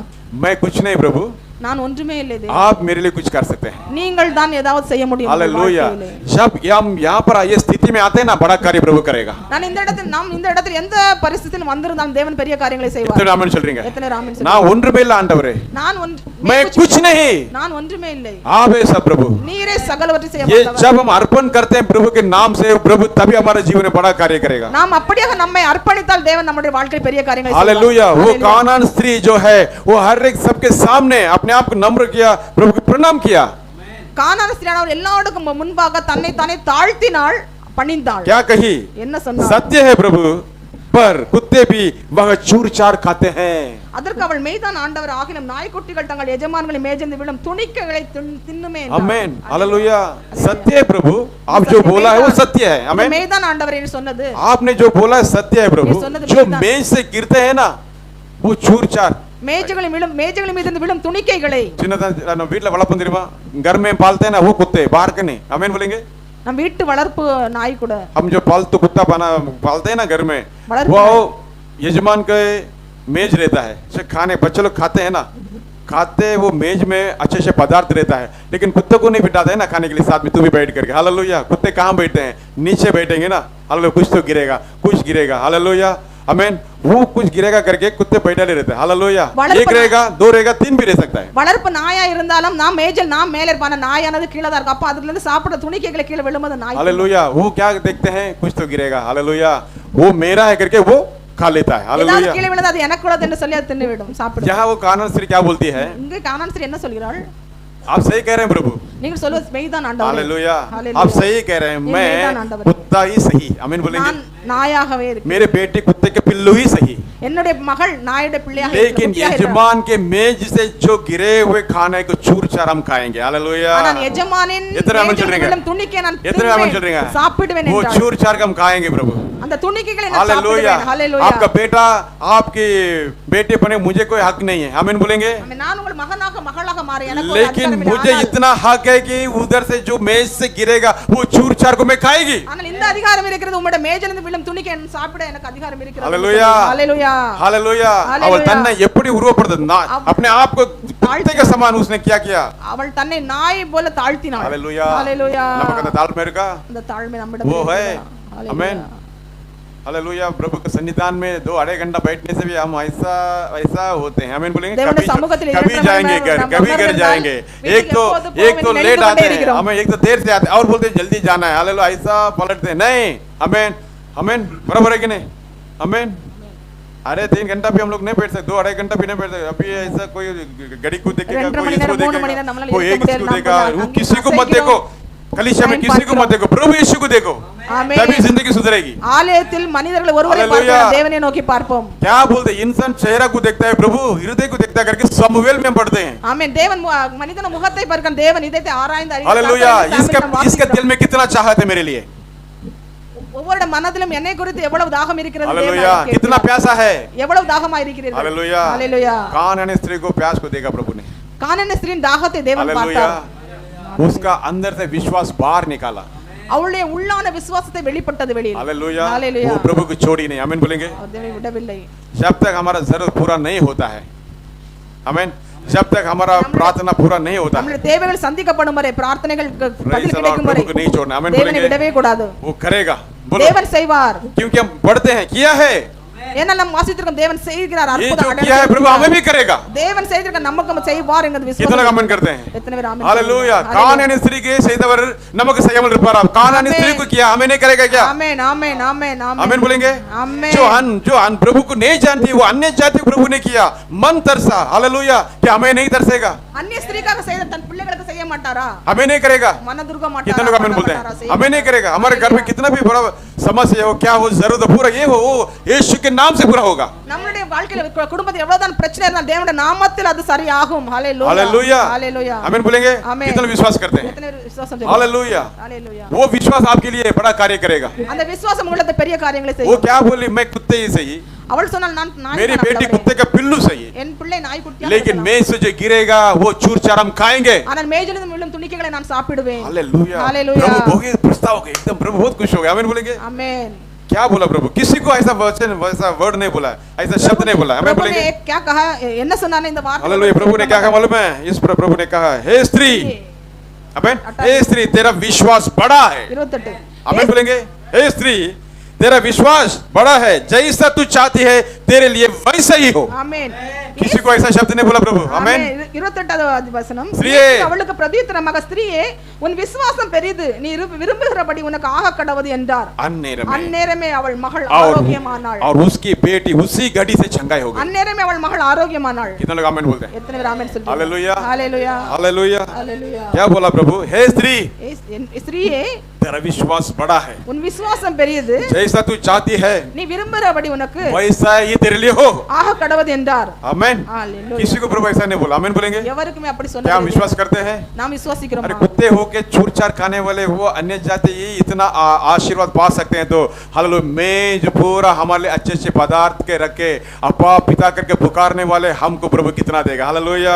मैं कुछ नहीं प्रभु, நான் ஒன்றுமே இல்லை தேவன், आप मेरे लिए कुछ कर सकते हैं। நீங்கள் தான் ஏதாவது செய்ய முடியும். हालेलुया, जब हम यहाँ पर ये स्थिति में आते हैं ना, बड़ा कार्य प्रभु करेगा। நான் இந்த இடத்தில் எந்த परिस्थितिயில் வந்திருந்தாலும் தேவன் பெரிய காரியங்களை செய்வார். எத்தனை ராமன் சொல்றீங்க? எத்தனை ராமன் சொல்றீங்க? நான் ஒன்றுமே இல்ல ஆண்டவரே, मैं कुछ नहीं, நான் ஒன்றுமே இல்லை, आप है सब प्रभु। நீரே சகலவற்றை செய்ய ये வல்லவர். जब हम अर्पण करते हैं प्रभु के नाम से, प्रभु तभी हमारे जीवन में बड़ा कार्य करेगा। நாம் அப்படியே நம்மை அர்ப்பணித்தால் தேவன் நம்முடைய வாழ்க்கையில் பெரிய காரியங்களை செய்வார். हालेलुया, वो कानान स्त्री जो है वो हर एक सबके सामने अपने आप को नम्र किया, प्रभु को प्रणाम किया। கானான ஸ்திரீயானவள் எல்லாருக்கும் முன்பாக தன்னை தானே தாழ்த்தினாள், பணிந்தாள். क्या कही? என்ன சொன்னாள்? सत्य है प्रभु, पर कुत्ते भी वह चूर चार खाते हैं। அதற்கு அவள் மெய்தான் ஆண்டவர் ஆகிலும் நாய்க்குட்டிகள் தங்கள் எஜமான்களின் மேஜெந்து விழும் துணிக்கைகளை தின்னுமே आमेन हालेलुया। सत्य है प्रभु, आप जो बोला है वो सत्य है। आमेन। மெய்தான் ஆண்டவர் என்று சொன்னது, आपने जो बोला है सत्य है प्रभु। ये सुन्नत जो मेज़ान। मेज से गिरते हैं ना वो चूर चार மேஜைகளின் மீது விழும் துணிக்கைகளை சின்னதான் வீட்டுல வளர்ப்போம் தெரியுமா, घर में पालते हैं ना वो कुत्ते, बाहर के नहीं। आमेन बोलेंगे। நம் வீட்டு வளர்ப்பு நாய் கூட हम जो पालतू कुत्ता पालते हैं ना घर में, वளர்ப்பு वो यजमान के मेज रहता है, जो खाने बच्चे लोग खाते हैं ना, खाते वो मेज में अच्छे से पदार्थ रहता है, लेकिन कुत्ते को नहीं बिठाते हैं ना खाने के लिए साथ में, तू भी बैठ करके। हालेलुया। कुत्ते कहाँ बैठते हैं? नीचे बैठेंगे ना। हालेलुया। कुछ तो गिरेगा, कुछ गिरेगा। हालेलुया। आमेन। वो कुछ गिरेगा करके कुत्ते बैठे रहते हैं। हालेलुया। एक रहेगा, दो रहेगा, तीन भी रह सकता है। வளர்ப்பு நாயா இருந்தாலும் நாம் மேஜல் நாம் மேல இருப்பான நாயானது கீழ தான் இருக்கும். அப்ப அதுல இருந்து சாப்பிட துணிக்கைகளை கீழ விழும்போது நாய் हालेलुया। वो क्या देखते हैं? कुछ तो गिरेगा। हालेलुया। वो मेरा है करके वो खा लेता है। ஏதாவது हालेलुया। கீழ விழுந்தா அது எனக்குள்ளது என்று சொல்லி அது தின்னு விடும், சாப்பிடும். यहाँ वो कानन स्त्री क्या बोलती है? இங்க கானான் ஸ்திரீ என்ன சொல்கிறாள்? आप सही कह रहे हैं प्रभु। நீங்கள் சொல்வது மெய்தான் ஆண்டவரே. हालेलुया। हालेलुया। आप सही कह रहे हैं, ये मेरा मैं आंदवर। कुत्ता ही सही। आमीन बोलेंगे। நான் நாயாகவே இருக்கிறேன். मेरे बेटी कुत्ते के पिल्लू ही सही। என்னுடைய மகள் நாயுடைய பிள்ளையாக लेकिन இருக்கிறாள். यजमान के मेज से जो गिरे हुए खाने को चूर चार हम खाएंगे। हालेलुया। நான் எஜமானின் எத்தனை ஆமென் சொல்றீங்க? மேஜையில் துணிக்கை நான் எத்தனை ஆமென் சொல்றீங்க? சாப்பிடுவேன் वो என்றாள். चूर चार हम खाएंगे प्रभु। அந்த துணிக்கைகளை நான் हालेलुया। சாப்பிடுவேன். ஹalleluya. आपका बेटा आपकी बेटे बने मुझे कोई हक नहीं है। आमीन बोलेंगे। நான் உங்கள் மகனாக மகளாக மாற எனக்கு ஒரு लेकिन அதிகாரம் இல்லை. मुझे इतना हक है कि उधर से जो मेज से गिरेगा वो चूर चार को मैं खाएगी। ஆனால் இந்த அதிகாரம் இருக்கிறது, உம்முடைய மேஜையிலிருந்து விழும் துணிக்கை நான் சாப்பிட எனக்கு அதிகாரம் இருக்கிறது. हालेलुया। ஹalleluya. हालेलुया। हालेलुया। அவள் தன்னை எப்படி உருவப்படுத்தது? अपने आप को कुत्ते के समान उसने क्या किया? அவள் தன்னை நாய் போல தாழ்த்தினாள். हालेलुया। ஹalleluya. நமக்கு அந்த தாழ்மை இருக்கா? அந்த தாழ்மை நம்மிடம் वो है। ஹalleluya. आमीन। हालेलुया। प्रभु के सन्निधान में 2-2.5 घंटा बैठने से भी हम ऐसा ऐसा होते हैं। आमीन बोलेंगे। தேவனுடைய சமூகத்தில் कभी இரண்டு जाएंगे மணி घर, நேரம் कभी घर நாம் जाएंगे। வீட்டுக்கு एक तो எப்போது போவோம் என்று लेट நினைத்து आते கொண்டே हैं, இருக்கிறோம். हमें एक तो देर से आते हैं और बोलते हैं जल्दी जाना है। हालेलुया। ऐसा पलटते हैं नहीं। आमीन। आमीन। बराबर है कि नहीं? आमीन। अरे 3 घंटा भी हम लोग नहीं बैठ सकते, 2-2.5 घंटा भी नहीं बैठ सकते। अभी ऐसा कोई घड़ी को देखेगा, ரெண்டரை कोई மணி इसको நேரம், 3 மணி देखेगा, நேரம் நம்மளால कोई இருக்க एक इसको முடியாது. देखेगा। நம்ம वो அங்கே किसी को मत देखो, कलीसिया में किसी को मत देखो, प्रभु यीशु को देखो, आमीन। तभी जिंदगी सुधरेगी। ஆலயத்தில் மனிதர்கள் ஒருவரை हालेलुया। பார்க்கிறோம், தேவனை நோக்கி பார்ப்போம். क्या बोलते हैं? इंसान चेहरा को देखता है, प्रभु हृदय को देखता है करके समूएल में पढ़ते हैं। ஆமென். தேவன் மனிதன முகத்தை பார்க்கிறான், தேவன் இதயத்தை ஆராய்ந்து அறிகிறார். हालेलुया। इसका दिल में कितना चाहत है मेरे लिए। ஒவ்வொரு மனதிலும் என்னை குறித்து எவ்வளவு தாகம் இருக்கிறது தேவன் हालेलुया। கேட்கிறார். कितना प्यासा है। எவ்வளவு தாகமா இருக்கிறீர்கள். हालेलुया। हालेलुया. कानान स्त्री को प्यास को देखा प्रभु ने। கானானிய ஸ்திரீயின் தாகத்தை தேவன் हालेलुया। பார்த்தார். उसका अंदर से विश्वास बाहर निकाला। அவளுடைய உள்ளான விசுவாசத்தை வெளிப்பட்டது வெளியில். हालेलुया। हालेलुया। वो प्रभु को छोड़ी नहीं। आमीन बोलेंगे। அவர் தேவனை விடவில்லை. जब तक हमारा जरूरत पूरा नहीं होता है, आमीन, जब तक हमारा प्रार्थना पूरा नहीं होता है, நம்முடைய தேவைகள் சந்திக்கப்படும் வரை, பிரார்த்தனைகள் பதில் Praise the Lord, கிடைக்கும் வரை प्रभु को नहीं छोड़ना। आमीन தேவனை बोलेंगे। விடவே கூடாது. वो करेगा। बोलो। தேவன் செய்வார். क्योंकि हम पढ़ते हैं किया है, ஏன்னா நம்ம வாசித்திருக்கோம், தேவன் செய்கிறார். ये அற்புத जो किया है प्रभु हमें भी करेगा। தேவன் செய்திருக்க நமக்கு செய்வார் என்கிறது कितना விசுவாசம். कमेंट करते हैं? எத்தனை பேர் ஆமென் हालेलुया। சொல்லுங்க? कानान स्त्री के செய்தவர் நமக்கு செய்யாமல் இருப்பாரா? कानान स्त्री को किया, हमें नहीं करेगा क्या? आमेन आमेन आमेन आमीन बोलेंगे। आमेन। जो अन प्रभु को नहीं जानती वो अन्य जाति को प्रभु ने किया, मन तरसा। हालेलुया। क्या हमें नहीं तरसेगा? அந்நிய ஸ்திரீக்காக செய்த தன் பிள்ளைகளுக்கு செய்ய மாட்டாரா? हमें नहीं करेगा? மனதுருக कितने लोग आमीन बोलते மாட்டாரா? हैं? हमें नहीं करेगा। हमारे घर में कितना भी बड़ा समस्या हो, क्या हो, जरूरत पूरा ये हो, वो यीशु के नाम से पूरा होगा। நம்மளுடைய வாழ்க்கையில குடும்பத்தில் எவ்வளவுதான் பிரச்சனை இருந்தாலும் தேவனுடைய நாமத்தில் அது சரியாகும். ஹalleluya हालेलुया। ஹalleluya आमीन बोलेंगे। आमीन। कितना विश्वास करते हैं? எத்தனை பேர் விசுவாசம் செய்றீங்க? हालेलुया। ஹalleluya। वो विश्वास आपके लिए बड़ा कार्य करेगा। அந்த விசுவாசம் உங்களுக்கு பெரிய காரியங்களை वो செய்யும். क्या बोली? मैं कुत्ते ही सही, அவள் சொன்னாள், நான் நாய் मेरी தான் बेटी ஆண்டவரே. कुत्ते का पिल्लू सही, என் பிள்ளை நாய்க்குட்டியா लेकिन இருக்கலாம். मैं से जो गिरेगा वो चूर चार हम खाएंगे। ஆனால் மேஜிலிருந்து விழும் துணிக்கைகளை நான் சாப்பிடுவேன். हालेलुया। हालेलुया। प्रभु बहुत प्रस्ताव हो गया, एकदम प्रभु बहुत खुश हो गए। आमीन बोलेंगे। आमेन। क्या बोला प्रभु? किसी को ऐसा वचन वैसा वर्ड नहीं बोला, ऐसा शब्द नहीं बोला। आमीन प्रभु ने बोलेंगे। क्या कहा, என்ன சொன்னானே இந்த வார்த்தை? हालेलुया। प्रभु ने क्या कहा मालूम है? इस पर प्रभु ने कहा, हे स्त्री, आमीन, हे स्त्री तेरा विश्वास बड़ा है। 28 आमीन बोलेंगे। हे स्त्री तेरा विश्वास बड़ा है, जैसा तू चाहती है तेरे लिए वैसा ही हो। ஆமென். किसी को ऐसा शब्द नहीं बोला प्रभु। आमीन। 28வது வசனம். ஸ்திரீயே, அவளுக்கு பிரதியுத்தரமாக, ஸ்திரீயே உன் விசுவாசம் பெரிது, நீ விரும்புகிறபடி உனக்கு ஆக கடவது என்றார். அந்நேரமே அவள் மகள் ஆரோக்கியமானாள். और उसकी बेटी उसी घड़ी से चंगाई हो गई। அந்நேரமே அவள் மகள் ஆரோக்கியமானாள். कितने लोग आमीन बोलते हैं? எத்தனை பேர் ஆமென் சொல்றீங்க? हालेलुया। ஹalleluya हालेलुया। ஹalleluya। क्या बोला प्रभु? हे स्त्री, ஸ்திரீயே तेरा विश्वास बड़ा है, உன் விசுவாசம் பெரியது, जैसा तू चाहती है நீ விரும்புகிறபடி உனக்கு वैसा ये तेरे लिए हो। ஆக கடவது என்றார். आमेन। हालेलुया। किसी को प्रभु ऐसा नहीं बोला, आमेन बोलेंगे? எவருக்குமே அப்படி क्या हम சொன்னது विश्वास करते हैं? நாம் விசுவாசிக்கிறோம். अरे कुत्ते होके चूर चार खाने वाले वो अन्य जाति ये इतना आशीर्वाद पा सकते हैं, तो हालेलुया मेज पूरा हमारे लिए अच्छे अच्छे पदार्थ के रखे अपा पिता करके पुकारने वाले हमको प्रभु कितना देगा। हालेलुया,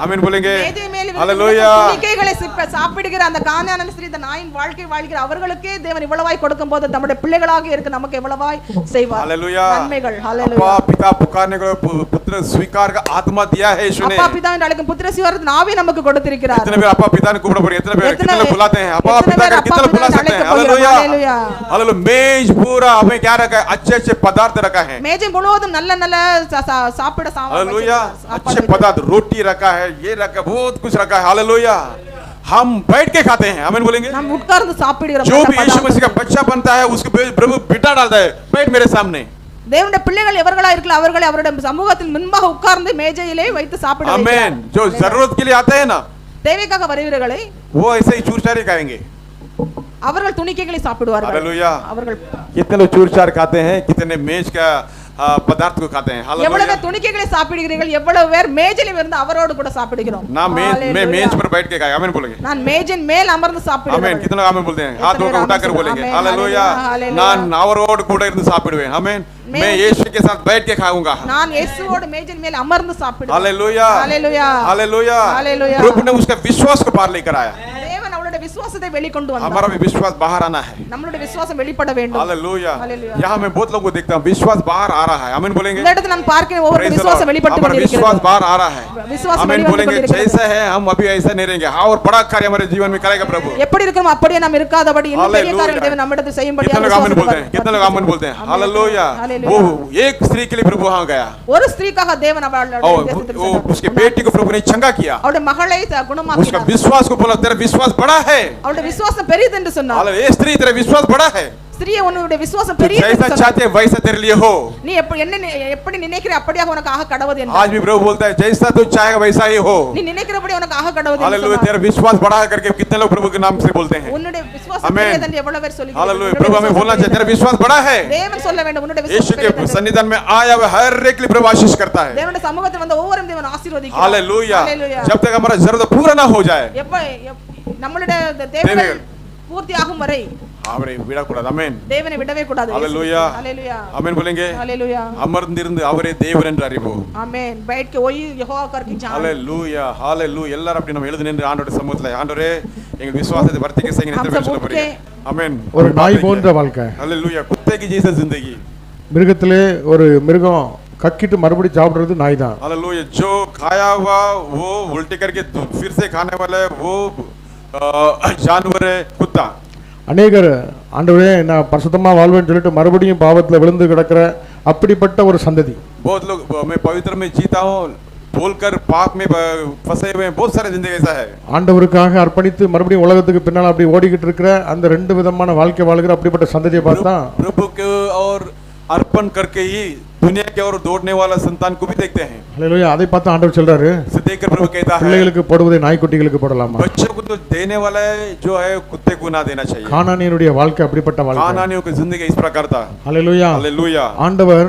आमीन बोलेंगे? மேதை மேல் हालेलुया। துணிக்கைகளை சாப்பிடுகிற அந்த கானானிய ஸ்திரீ இந்த நாயின் வாழ்க்கை வாழ்கிற அவர்களுக்கே தேவன் இவ்வளவாய் கொடுக்கும்போது நம்முடைய பிள்ளைகளாக இருக்க நமக்கு எவ்வளவாய் செய்வார் हालेलुया। நன்மைகள்। हालेलुया। अपा पिता पुकारने को पुत्र स्वीकार का आत्मा दिया है यीशु ने। அப்பா பிதா என்று அழைக்கும் புத்திர சிவரத்தின் ஆவி நமக்கு கொடுத்திருக்கிறார்। कितने बार अपा पिता ने கூப்பிட போறீங்க? कितने लोग बुलाते हैं अपा पिता का? कितने लोग बुला सकते हैं? Hallelujah, hallelujah. मेज पूरा हमें क्या रखा है? अच्छे अच्छे पदार्थ रखा है। மேஜை முழுவதும் நல்ல நல்ல சாப்பிட சாமான் हालेलुया, अच्छे पदार्थ, रोटी रखा है, ये रखा, बहुत कुछ रखा है। हालेलुया, हम बैठ के खाते हैं, आमीन बोलेंगे? நாம் உட்கார்ந்து சாப்பிடுகிறோம்। जो भी यीशु मसीह का बच्चा बनता है उसको प्रभु बिठा डालता है, बैठ मेरे सामने। தேவனுடைய பிள்ளைகள் எவர்களா இருக்கலாம் அவர்களை அவருடைய சமூகத்தில் முன்பாக உட்கார்ந்து மேஜையிலே வைத்து சாப்பிட வைக்கிறார்। आमीन। जो जरूरत के लिए आते हैं ना, தேவைக்காக வருகிறவர்களை वो ऐसे ही चूरचारी खाएंगे। அவர்கள் துணிக்கைகளை சாப்பிடுவார்கள்। हालेलुया। அவர்கள் कितने लोग चूरचार खाते हैं, कितने मेज का पदार्थ को खाते हैं। எவ்வளவு हालेलुया। துணிக்கைகளை சாப்பிடுகிறீர்கள், எவ்வளவு பேர் மேஜையில் இருந்து அவரோடு கூட சாப்பிடுகிறோம்। ना मैं मेज पर बैठ के खाए, आमीन बोलेंगे? நான் மேஜின் மேல் அமர்ந்து आमीन। சாப்பிடுகிறேன்। कितने लोग आमीन बोलते हैं? हाथ कितने धोकर लोग उठाकर आमीन बोलेंगे आमीन, हालेलुया। हालेलुया। நான் அவரோடு கூட இருந்து சாப்பிடுவேன், आमीन। मैं यीशु के साथ बैठ के खाऊंगा। நான் இயேசுவோடு மேஜின் மேல் அமர்ந்து சாப்பிடுவேன்। Hallelujah, hallelujah, hallelujah. हालेलुया। प्रभु ने उसका विश्वास को पार लेकर आया। தேவன் அவருடைய விசுவாசத்தை வெளிக்கொண்டு வந்தார்। हमारा भी विश्वास बाहर आना है। நம்மளுடைய விசுவாசம் வெளிப்பட வேண்டும்। हालेलुया। हालेलुया। यहाँ मैं बहुत लोगों को देखता हूँ विश्वास बाहर आ रहा है, आमीन बोलेंगे? இந்த இடத்துல நான் பார்க்கிறேன் ஒவ்வொரு Praise the விசுவாசம் Lord। வெளிப்பட்டு हमारा विश्वास கொண்டிருக்கிறது। बाहर आ रहा है, விசுவாசம் आमीन வெளிவந்து बोलेंगे? கொண்டிருக்கிறது। जैसा है हम अभी ऐसा नहीं रहेंगे, और बड़ा कार्य हमारे जीवन में करेगा प्रभु। எப்படி இருக்கிறோம் அப்படியே நாம் இருக்காதபடி இன்னும் பெரிய हालेलुया। காரியங்களை தேவன் நம்மிடத்தில் செய்யும்படி कितने लोग आमीन बोलते हैं? कितने लोग आमीन बोलते हैं? हालेलुया। वो एक स्त्री के लिए प्रभु वहां गया ஒரு ஸ்திரீக்காக தேவன் அவளுடைய और தேசத்தில் वो சென்றார்। उसके बेटी को प्रभु ने चंगा किया। அவளுடைய मகளை उसका குணமாக்கினார்। विश्वास को बोला तेरा विश्वास बड़ा है। அவளுடைய விசுவாசம் பெரியது என்று சொன்னார்। हालेलुया। ये स्त्री तेरा विश्वास बड़ा है, ஸ்திரீயே உன்னுடைய விசுவாசம் तू பெரியது என்று जैसा சொன்னார்। चाहते है वैसा तेरे लिए हो। நீ எப்படி நினைக்கிற அப்படியாக உனக்கு ஆக கடவுது என்றார்। आज भी प्रभु बोलता है जैसा तू चाहेगा वैसा ही हो। நீ நினைக்கிறபடி உனக்கு ஆக கடவுது என்று हालेलुया। சொன்னார்। तेरा विश्वास बढ़ा करके कितने लोग प्रभु के नाम से बोलते हैं? உன்னுடைய விசுவாசம் आमीन। பெரியது என்று எவ்வளவு பேர் சொல்லுகிறார்கள்? हालेलुया। प्रभु हमें बोलना चाहिए तेरा विश्वास बड़ा है। தேவன் சொல்ல வேண்டும் உன்னுடைய यीशु விசுவாசம் के பெரியது என்று। सन्निधान में आया हुआ हर एक के लिए प्रभु आशीष करता है। தேவனுடைய சமூகத்தில் வந்த ஒவ்வொரு தேவன் ஆசீர்வதிக்கிறார்। हालेलुया। हालेलुया। जब तक हमारा जरूरत पूरा ना हो जाए நம்மளுடைய தேவைகள் பூர்த்தி ஆகும் வரை அவரை விடக்கூடாது, ஆமென்। தேவனை விடவே கூடாது। हालेलुया, हालेलुया, ஆமென் बोलेंगे? हालेलुया, அமர்ந்திருந்து அவரே தேவன் என்று அறிவோம்। ஆமென்। बैठ के वही यहोवा करके जान। Hallelujah, hallelujah. எல்லாரும் அப்படி நம்ம எழுந்து நின்று ஆண்டவருடைய சமூகத்துல ஆண்டவரே எங்கள் விசுவாசத்தை வர்த்திக்க செய்யுங்க हम என்று सब சொல்ல उठ போறீங்க, के ஆமென்। ஒரு நாய் போன்ற வாழ்க்கை, हालेलुया। कुत्ते की जैसा जिंदगी, மிருகத்திலே ஒரு மிருகம் கக்கிட்டு மறுபடியும் சாப்பிடுறது நாய் தான். हालेलुया। जो खाया हुआ वो उल्टी करके फिर से खाने वाला है वो जानवर है कुत्ता। அநேகர் ஆண்டவரே நான் பரிசுத்தமா வாழ்வேன்னு சொல்லிட்டு மறுபடியும் பாவத்துல விழுந்து கிடக்கிற அப்படிப்பட்ட ஒரு சந்ததி. बहुत लोग मैं पवित्र में जीता हूँ बोलकर पाप में फंसे हुए हैं, बहुत सारे जिंदगी ऐसा है। ஆண்டவருக்காக அர்ப்பணித்து மறுபடியும் உலகத்துக்கு பின்னால் அப்படி ஓடிக்கிட்டு இருக்கிற அந்த ரெண்டு விதமான வாழ்க்கை வாழ்கிற அப்படிப்பட்ட சந்ததியை பார்த்தா प्रभु के और अर्पण करके ही दुनिया के और दौड़ने वाला संतान को भी देखते हैं। ஹல்லேலூயா. அதை பார்த்து ஆண்டவர் சொல்றாரு, इसे देखकर प्रभु कहता है பிள்ளைகளுக்கு போடுவதை நாய்க்குட்டிகளுக்கு போடலாமா? बच्चों को तो देने वाला है जो है कुत्ते को ना देना चाहिए। கானானியனுடைய வாழ்க்கை அப்படிப்பட்ட வாழ்க்கை. कानानियों की जिंदगी इस प्रकार था। ஹல்லேலூயா. हालेलुया। ஆண்டவர்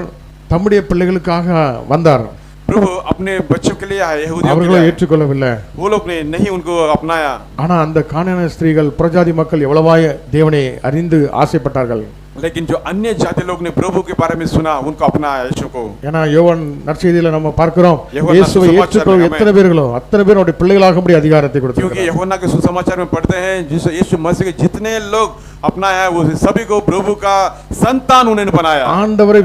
தம்முடைய பிள்ளைகளுக்காக வந்தார், प्रभु अपने बच्चों के लिए आए, यहूदियों के அவர்களை लिए आए। ஏற்றுக்கொள்ளவில்லை. वो लोग ने नहीं उनको अपनाया। ஆனா அந்த கானானிய ஸ்திரீகள் புறஜாதி மக்கள் எவ்வளவாய் தேவனை அறிந்து ஆசைப்பட்டார்கள். लेकिन जो अन्य जाति लोग ने प्रभु के बारे में सुना उनको अपनाया यीशु को। ஏன்னா யோவான் நற்செய்தியில நம்ம பார்க்கிறோம் யோவான் இயேசுவை நற்சுசமாச்சாரம் ஏற்றுக்கொள்ள में எத்தனை பேர்களோ அத்தனை பேர் அவருடைய பிள்ளைகளாகும்படி அதிகாரத்தை क्योंकि கொடுத்தார். यूहन्ना के सुसमाचार में पढ़ते हैं जिस यीशु मसीह के जितने लोग अपनाया वो सभी को प्रभु का संतान उन्होंने बनाया। ஆண்டவரை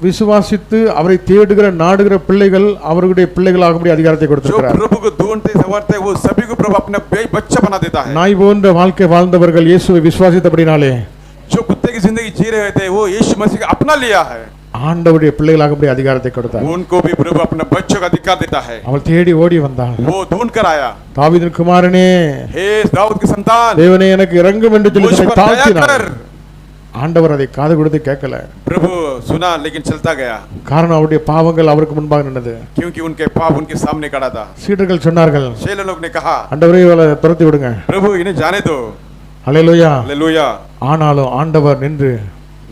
விசுவாசித்து அவரை தேடுகிற நாடுகிற பிள்ளைகள் அவருடைய பிள்ளைகளாகும்படி அதிகாரத்தை जो கொடுத்திருக்கிறார். प्रभु को ढूंढते संवरते वो सभी को प्रभु अपना बच्चा बना देता है। நாய் போன்ற வாழ்க்கை வாழ்ந்தவர்கள் இயேசுவை விசுவாசித்தபடினாலே जो कुत्ते की जिंदगी जी रहे थे वो यीशु मसीह का अपना लिया है। ஆண்டவருடைய பிள்ளைகளாகும்படி அதிகாரத்தை கொடுத்தார். उनको भी प्रभु अपना बच्चों का अधिकार देता है। அவள் தேடி ஓடி வந்தாள், वो ढूंढ कर आया, தாவீதின் குமாரனே हे दाऊद के संतान தேவனே எனக்கு இரங்கும் என்று சொல்லி मुझ தன்னை पर दया தாழ்த்தினார். कर। ஆண்டவர் அதை காது கொடுத்து கேட்கல. प्रभु सुना लेकिन चलता गया காரணம் அவருடைய பாவங்கள் அவருக்கு முன்பாக நின்னது. क्योंकि उनके पाप उनके सामने खड़ा था। சீடர்கள் சொன்னார்கள், चेले लोग ने कहा ஆண்டவரே இவளை துரத்தி விடுங்க. प्रभु इन्हें जाने दो। ஹல்லேலூயா. हालेलुया। ஆனாலும் ஆண்டவர் நின்று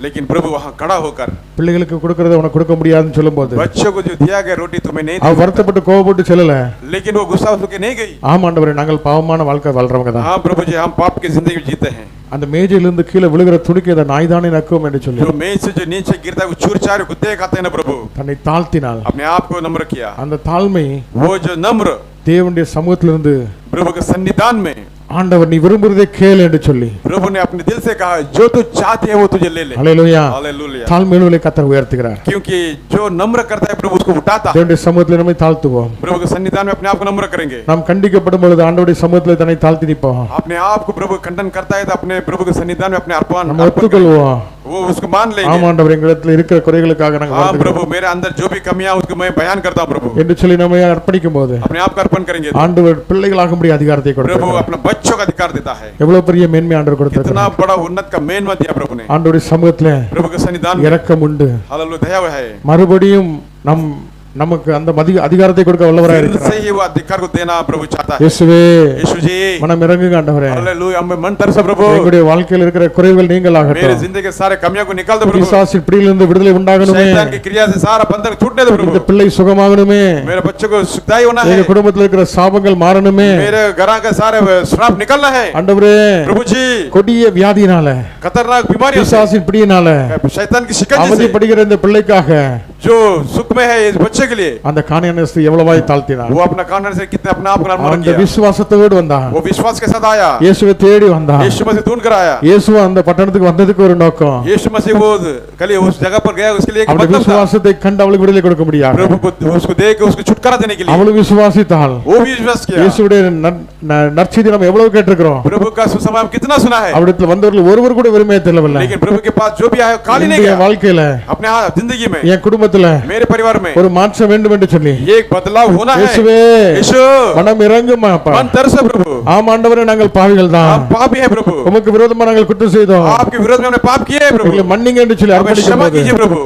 लेकिन प्रभु वहां खड़ा होकर பிள்ளைகளுக்கு கொடுக்கறத உனக்கு கொடுக்க முடியாதுன்னு சொல்லும்போது बच्चों को जो दिया गया रोटी तुम्हें नहीं அவ दी, வருத்தப்பட்டு கோவப்பட்டு செல்லல. लेकिन वो गुस्सा होकर नहीं गई। ஆமா ஆண்டவரே, நாங்கள் பாவமான வாழ்க்கை வாழ்றவங்க தான். हाँ प्रभु जी, हम पाप की जिंदगी जीते हैं। அந்த மேஜையிலிருந்து கீழே விழுகிற துணிக்கு இந்த நாய் தானே நக்கும் என்று சொல்லி जो मेज से जो नीचे गिरता है वो चूर चार कुत्ते खाते हैं ना प्रभु। தன்னை தாழ்த்தினாள். अपने आप को नम्र किया। அந்த தாழ்மை वो जो नम्र தேவனுடைய சமூகத்திலிருந்து प्रभु के सन्निधान में ஆண்டவர் நீ விரும்புறதை கேள் என்று சொல்லி प्रभु ने अपने दिल से कहा, जो तू चाहती है वो तुझे ले ले। ஹல்லேலூயா. हालेलुया। தாழ்மையிலே கர்த்தர் உயர்த்துகிறார். क्योंकि जो नम्र करता है प्रभु उसको उठाता है। தேவனுடைய சமூகத்தில் நம்மை தாழ்த்துவோம். प्रभु के सन्निधान में अपने आप को नम्र करेंगे। நாம் கண்டிக்கப்படும் பொழுது ஆண்டவருடைய சமூகத்தில் தன்னை தாழ்த்தி நிற்போம். अपने आप को प्रभु खंडन करता है तो अपने प्रभु के सन्निधान में अपने अर्पण நம்ம ஒத்துக்கொள்வோம். वो उसको मान लेंगे। ஆமா ஆண்டவர், எங்களிடத்தில் இருக்கிற குறைகளுக்காக நாங்கள் हाँ வருந்துகிறோம் प्रभु, मेरे अंदर जो भी कमियां उसको मैं बयान करता हूँ प्रभु। என்று சொல்லி நம்மை அர்ப்பணிக்கும் போது अपने आप को अर्पण करेंगे। ஆண்டவர் பிள்ளைகளாகும்படி அதிகாரத்தை प्रभु கொடுத்தார். अपने बच्चों का अधिकार देता है। எவ்வளவு பெரிய மேன்மை ஆண்டவர் कितना கொடுத்திருக்கிறார். बड़ा उन्नत का मेन मत दिया प्रभु ने। ஆண்டவருடைய சமூகத்துல प्रभु के सन्निधान में இரக்கம் உண்டு. हालेलुया, दया है। மறுபடியும் நமக்கு அந்த அதிகாரத்தை கொடுக்க வல்லவராய் फिर இருக்கிறார். से ही वो अधिकार को देना प्रभु चाहता है। இயேசுவே, यीशु जी, மனம் இறங்குங்க ஆண்டவரே. हालेलुया, हमें मन तरस प्रभु। எங்களுடைய வாழ்க்கையில் இருக்கிற குறைகள் मेरे நீங்களாகட்டும். जिंदगी के सारे कमियों को निकाल दो प्रभु। பிசாசின் பிடியிலிருந்து விடுதலை உண்டாகணுமே. शैतान की क्रिया से सारा बंधन छूटने दो प्रभु। இந்த பிள்ளை சுகமாகணுமே. मेरे बच्चों को सुखदाई होना है। எங்க குடும்பத்தில் இருக்கிற சாபங்கள் மாறணுமே. मेरे घर के सारे श्राप निकलना है ஆண்டவரே, प्रभु जी। கொடிய வியாதியினால, खतरनाक बीमारी பிசாசின் பிடியினால शैतान की शिकंजी से அவதிப்படுகிற இந்த பிள்ளைக்காக जो सुख में है इस बच्चे के लिए, அந்த காணியானஸ்து எவ்வளவாய் தாழ்த்தினார். वो अपना कानून से कितने अपने आप को नम्र அந்த किया। விசுவாசத்தோடு வந்தான். वो विश्वास के साथ आया, இயேசுவை தேடி வந்தான். यीशु मसीह ढूंढ कर आया। இயேசு அந்த பட்டணத்துக்கு வந்ததுக்கு ஒரு நோக்கம். यीशु मसीह वो कल उस जगह पर गया, उसके लिए एक அவருடைய मतलब था। விசுவாசத்தை கண்டு அவளுக்கு விடுதலை கொடுக்க முடியாது. प्रभु को उसको देख के उसको छुटकारा देने के लिए அவளும் விசுவாசித்தாள். वो भी विश्वास किया। இயேசுடைய நற்செய்தி நம்ம எவ்வளவு கேட்டிருக்கிறோம். प्रभु का सुसमाचार कितना सुना है, அவரிடத்தில் வந்தவர்கள் ஒருவர் கூட வெறுமையா தெரியவில்லை. लेकिन प्रभु के पास जो भी आया खाली नहीं என்னுடைய गया। வாழ்க்கையில, अपने जिंदगी में, என் குடும்பத்துல मेरे परिवार में ஒரு மாற்றம் வேண்டும் என்று சொல்லி, ये एक बदलाव होना है। இயேசுவே, यीशु, மனம் இறங்குமா அப்பா. मन तरस प्रभु। ஆமா ஆண்டவரே, நாங்கள் பாவிகள் தான். हम पापी हैं प्रभु, உமக்கு விரோதமா நாங்கள் குற்றம் செய்தோம். आपके विरोध में हमने पाप किए हैं प्रभु। எங்களை மன்னிங்க என்று சொல்லி हमें क्षमा அர்ப்பணிக்கும் कीजिए प्रभु।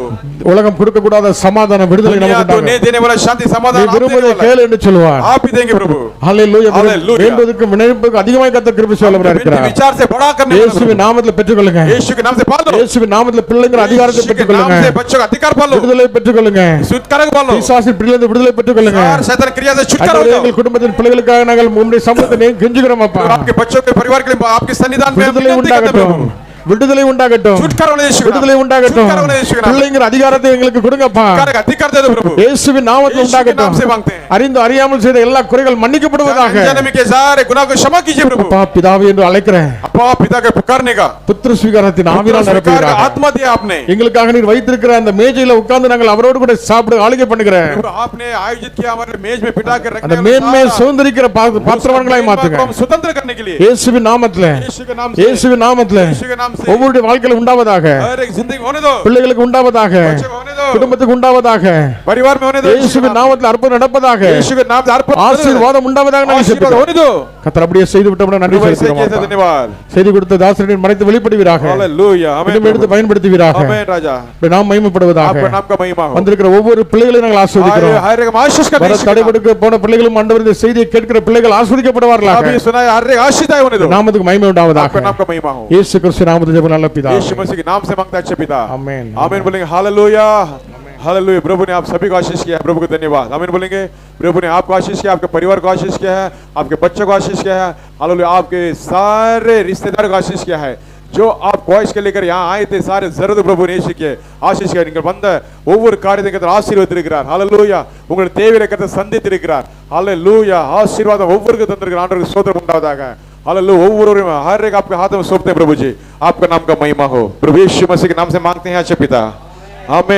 உலகம் கொடுக்க கூடாத சமாதான விடுதலை दुनिया நமக்கு तो உண்டாகும். नहीं देने वाला शांति நீ समाधान आप देने விரும்புவதை वाला கேள் என்று சொல்லுவார். आप ही देंगे प्रभु। ஹல்லேலூயா. ஹல்லேலூயா. வேண்டுவதற்கு நினைப்புக்கு அதிகமாய் கர்த்தர் கிருபை செய்கிறவராய் இருக்கிறார். विचार से बड़ा करने वाला இயேசுவின் प्रभु। நாமத்தில் பெற்றுக்கொள்ளுங்க. यीशु के नाम से पालो, இயேசுவின் நாமத்தில் பிள்ளைங்கிற அதிகாரத்தை यीशु के नाम பெற்றுக்கொள்ளுங்க. से बच्चों का अधिकार पालो, விடுதலை பெற்றுக்கொள்ளுங்க. छुटकारा पालो, பிசாசின் பிடியிலிருந்து விடுதலை பெற்றுக்கொள்ளுங்க. सारे शैतान क्रिया से छुटकारा हो ஆண்டவரே, जाओ। எங்கள் குடும்பத்தின் பிள்ளைகளுக்காக நாங்கள் உம்முடைய சமூகத்தை கெஞ்சுகிறோம் அப்பா. आपके बच्चों के परिवार के लिए आपके सन्निधान में हम விடுதலை विनती करते हैं உண்டாகட்டும். प्रभु। விடுதலை உண்டாகட்டும். छुटकारा होने यीशु के नाम। விடுதலை உண்டாகட்டும். छुटकारा होने यीशु के नाम। பிள்ளைங்கிற அதிகாரத்தை எங்களுக்கு கொடுங்கப்பா. छुटकारा का अधिकार दे दो प्रभु। இயேசுவின் நாமத்தில் यीशु के नाम உண்டாகட்டும். से मांगते हैं। அறிந்து அறியாமல் செய்த எல்லா குறைகள் மன்னிக்கப்படுவதாக. जन्म के सारे गुनाह को क्षमा कीजिए प्रभु। அப்பா பிதாவே என்று அழைக்கிறேன். अपा पिता के पुकारने का புத்திர ஸ்வீகாரத்தின் ஆவியால் स्वीकार का நிரப்புகிறார். आत्मा दिया आपने எங்களுக்காக நீர் வைத்திருக்கிற அந்த மேஜையில உட்கார்ந்து நாங்கள் அவரோடு கூட சாப்பிட ஆளுகை பண்ணுகிறேன். प्रभु, आपने आयोजित किया हमारे मेज में पिटा के அந்த रखने மேன்மையை சுதந்திரிக்கிற பாத்திரவான்களாய் மாத்துங்க. हम स्वतंत्र करने के लिए இயேசுவின் நாமத்திலே, यीशु के नाम से, இயேசுவின் நாமத்திலே यीशु के नाम से ஒவ்வொருடைய வாழ்க்கையில உண்டாவதாக. हर एक जिंदगी होने दो, பிள்ளைகளுக்கு உண்டாவதாக. बच्चों को होने दो, குடும்பத்துக்கு உண்டாவதாக. परिवार में होने दो, இயேசுவின் நாமத்தில் அற்புதம் நடப்பதாக. यीशु के नाम से अर्पण ஆசீர்வாதம் உண்டாவதாக நாங்கள் आशीर्वाद செபிக்கிறோம். होने दो। கர்த்தர் அப்படியே செய்து விட்டோம்னா நன்றி प्रभु, ऐसे किए थे, செலுத்துகிறோம். धन्यवाद। செய்தி கொடுத்த தாசரின் மறைத்து வெளிப்படுவீராக. हालेलुया, आमीन இன்னும் எடுத்து प्रभु। பயன்படுத்துவீராக. आमीन राजा, இப்படி நாம் மகிமைப்படுவதாக. आपका नाम का महिमा हो। வந்திருக்கிற ஒவ்வொரு பிள்ளைகளையும் நாங்கள் ஆசீர்வதிக்கிறோம். हर एक आशीष का வர தடைபடுக்க போன பிள்ளைகளும் ஆண்டவர் இந்த செய்தியை கேட்கிற பிள்ளைகள் ஆசீர்வதிக்கப்படுவார்களாக. अभी सुना है, हर एक आशीष होने दो। நாமத்துக்கு மகிமை உண்டாவதாக. आपका नाम का महिमा हो। இயேசு கிறிஸ்து நாமத்தில் ஜெபம் நல்ல பிதாவே. यीशु मसीह के नाम से मांगता है अच्छे पिता। आमीन। आमीन बोलेंगे हालेलुया, हालेलुया। प्रभु ने आप सभी को आशीष किया है, प्रभु को धन्यवाद। आमीन बोलेंगे। प्रभु ने आपको आशीष किया, आपके परिवार को आशीष किया है, आपके बच्चों को आशीष किया है, हालेलुया। आपके सारे रिश्तेदारों को आशीष किया है, जो आप ख्वाहिश के लेकर यहाँ आए थे, सारे जरूरत प्रभु ने ஆசீஷ் நீங்கள் வந்த ஒவ்வொரு காரியத்தையும் ஆசீர்வதித்திருக்கிறார். ஹல்லேலூயா. உங்கள் தேவையை கர்த்தர் சந்தித்திருக்கிறார். ஹல்லேலூயா. ஆசீர்வாதம் ஒவ்வொருவருக்கும் தந்திருக்கிறார். ஆண்டவருக்கு ஸ்தோத்திரம் உண்டாவதாக. हालेलुया। ஒவ்வொருவரும் हर एक आपके हाथ में सौंपते हैं प्रभु जी। आपका नाम का महिमा हो। प्रभु यीशु मसीह के नाम से मांगते हैं अच्छे पिता, आमीन।